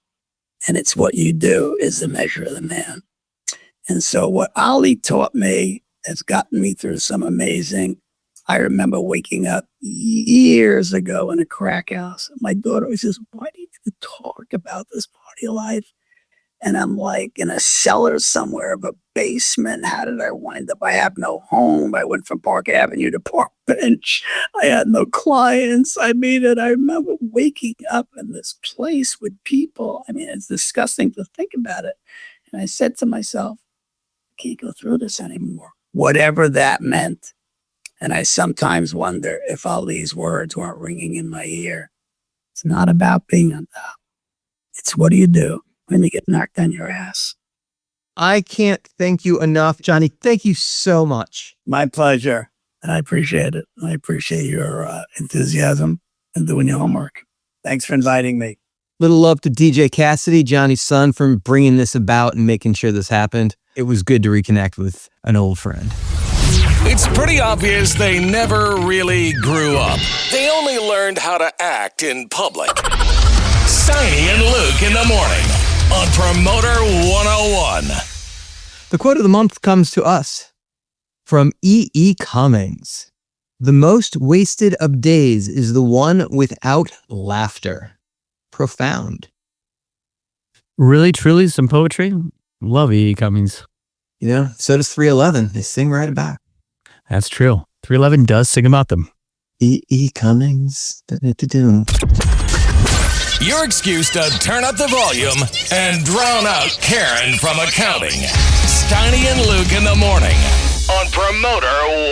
And it's what you do is the measure of the man. And so what Ali taught me has gotten me through some amazing. I remember waking up years ago in a crack house. My daughter always says, why do you talk about this part of your life? And I'm like in a cellar somewhere of a basement. How did I wind up? I have no home. I went from Park Avenue to Park Bench. I had no clients. I remember waking up in this place with people. I mean, it's disgusting to think about it. And I said to myself, I can't go through this anymore. Whatever that meant. And I sometimes wonder if all these words weren't ringing in my ear. It's not about being on top. It's what do you do when you get knocked on your ass? I can't thank you enough, Jonny. Thank you so much. My pleasure. And I appreciate it. I appreciate your enthusiasm and doing your homework. Thanks for inviting me. Little love to DJ Cassidy, Johnny's son, for bringing this about and making sure this happened. It was good to reconnect with an old friend. It's pretty obvious they never really grew up. They only learned how to act in public. Steiny and Luke in the morning on Promoter 101. The quote of the month comes to us from E.E. Cummings. The most wasted of days is the one without laughter. Profound. Really, truly, some poetry. Love E.E. Cummings. You know, so does 311. They sing right about. That's true. 311 does sing about them. E.E. Cummings. Your excuse to turn up the volume and drown out Karen from accounting. Steiny and Luke in the morning on Promoter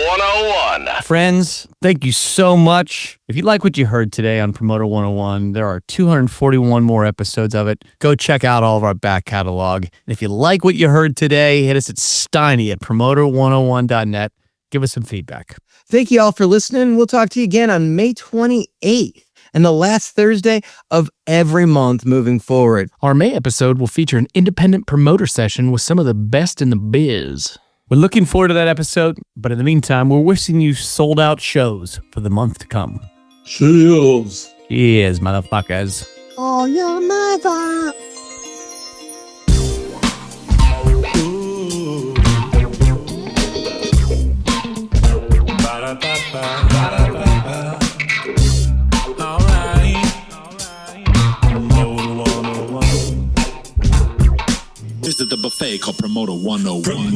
101. Friends, thank you so much. If you like what you heard today on Promoter 101, there are 241 more episodes of it. Go check out all of our back catalog. And if you like what you heard today, hit us at Steiny at promoter101.net. Give us some feedback. Thank you all for listening. We'll talk to you again on May 28th and the last Thursday of every month moving forward. Our May episode will feature an independent promoter session with some of the best in the biz. We're looking forward to that episode, but in the meantime, we're wishing you sold out shows for the month to come. Cheers. Cheers, motherfuckers. Oh, your mother. Visit the buffet called Promoter 101.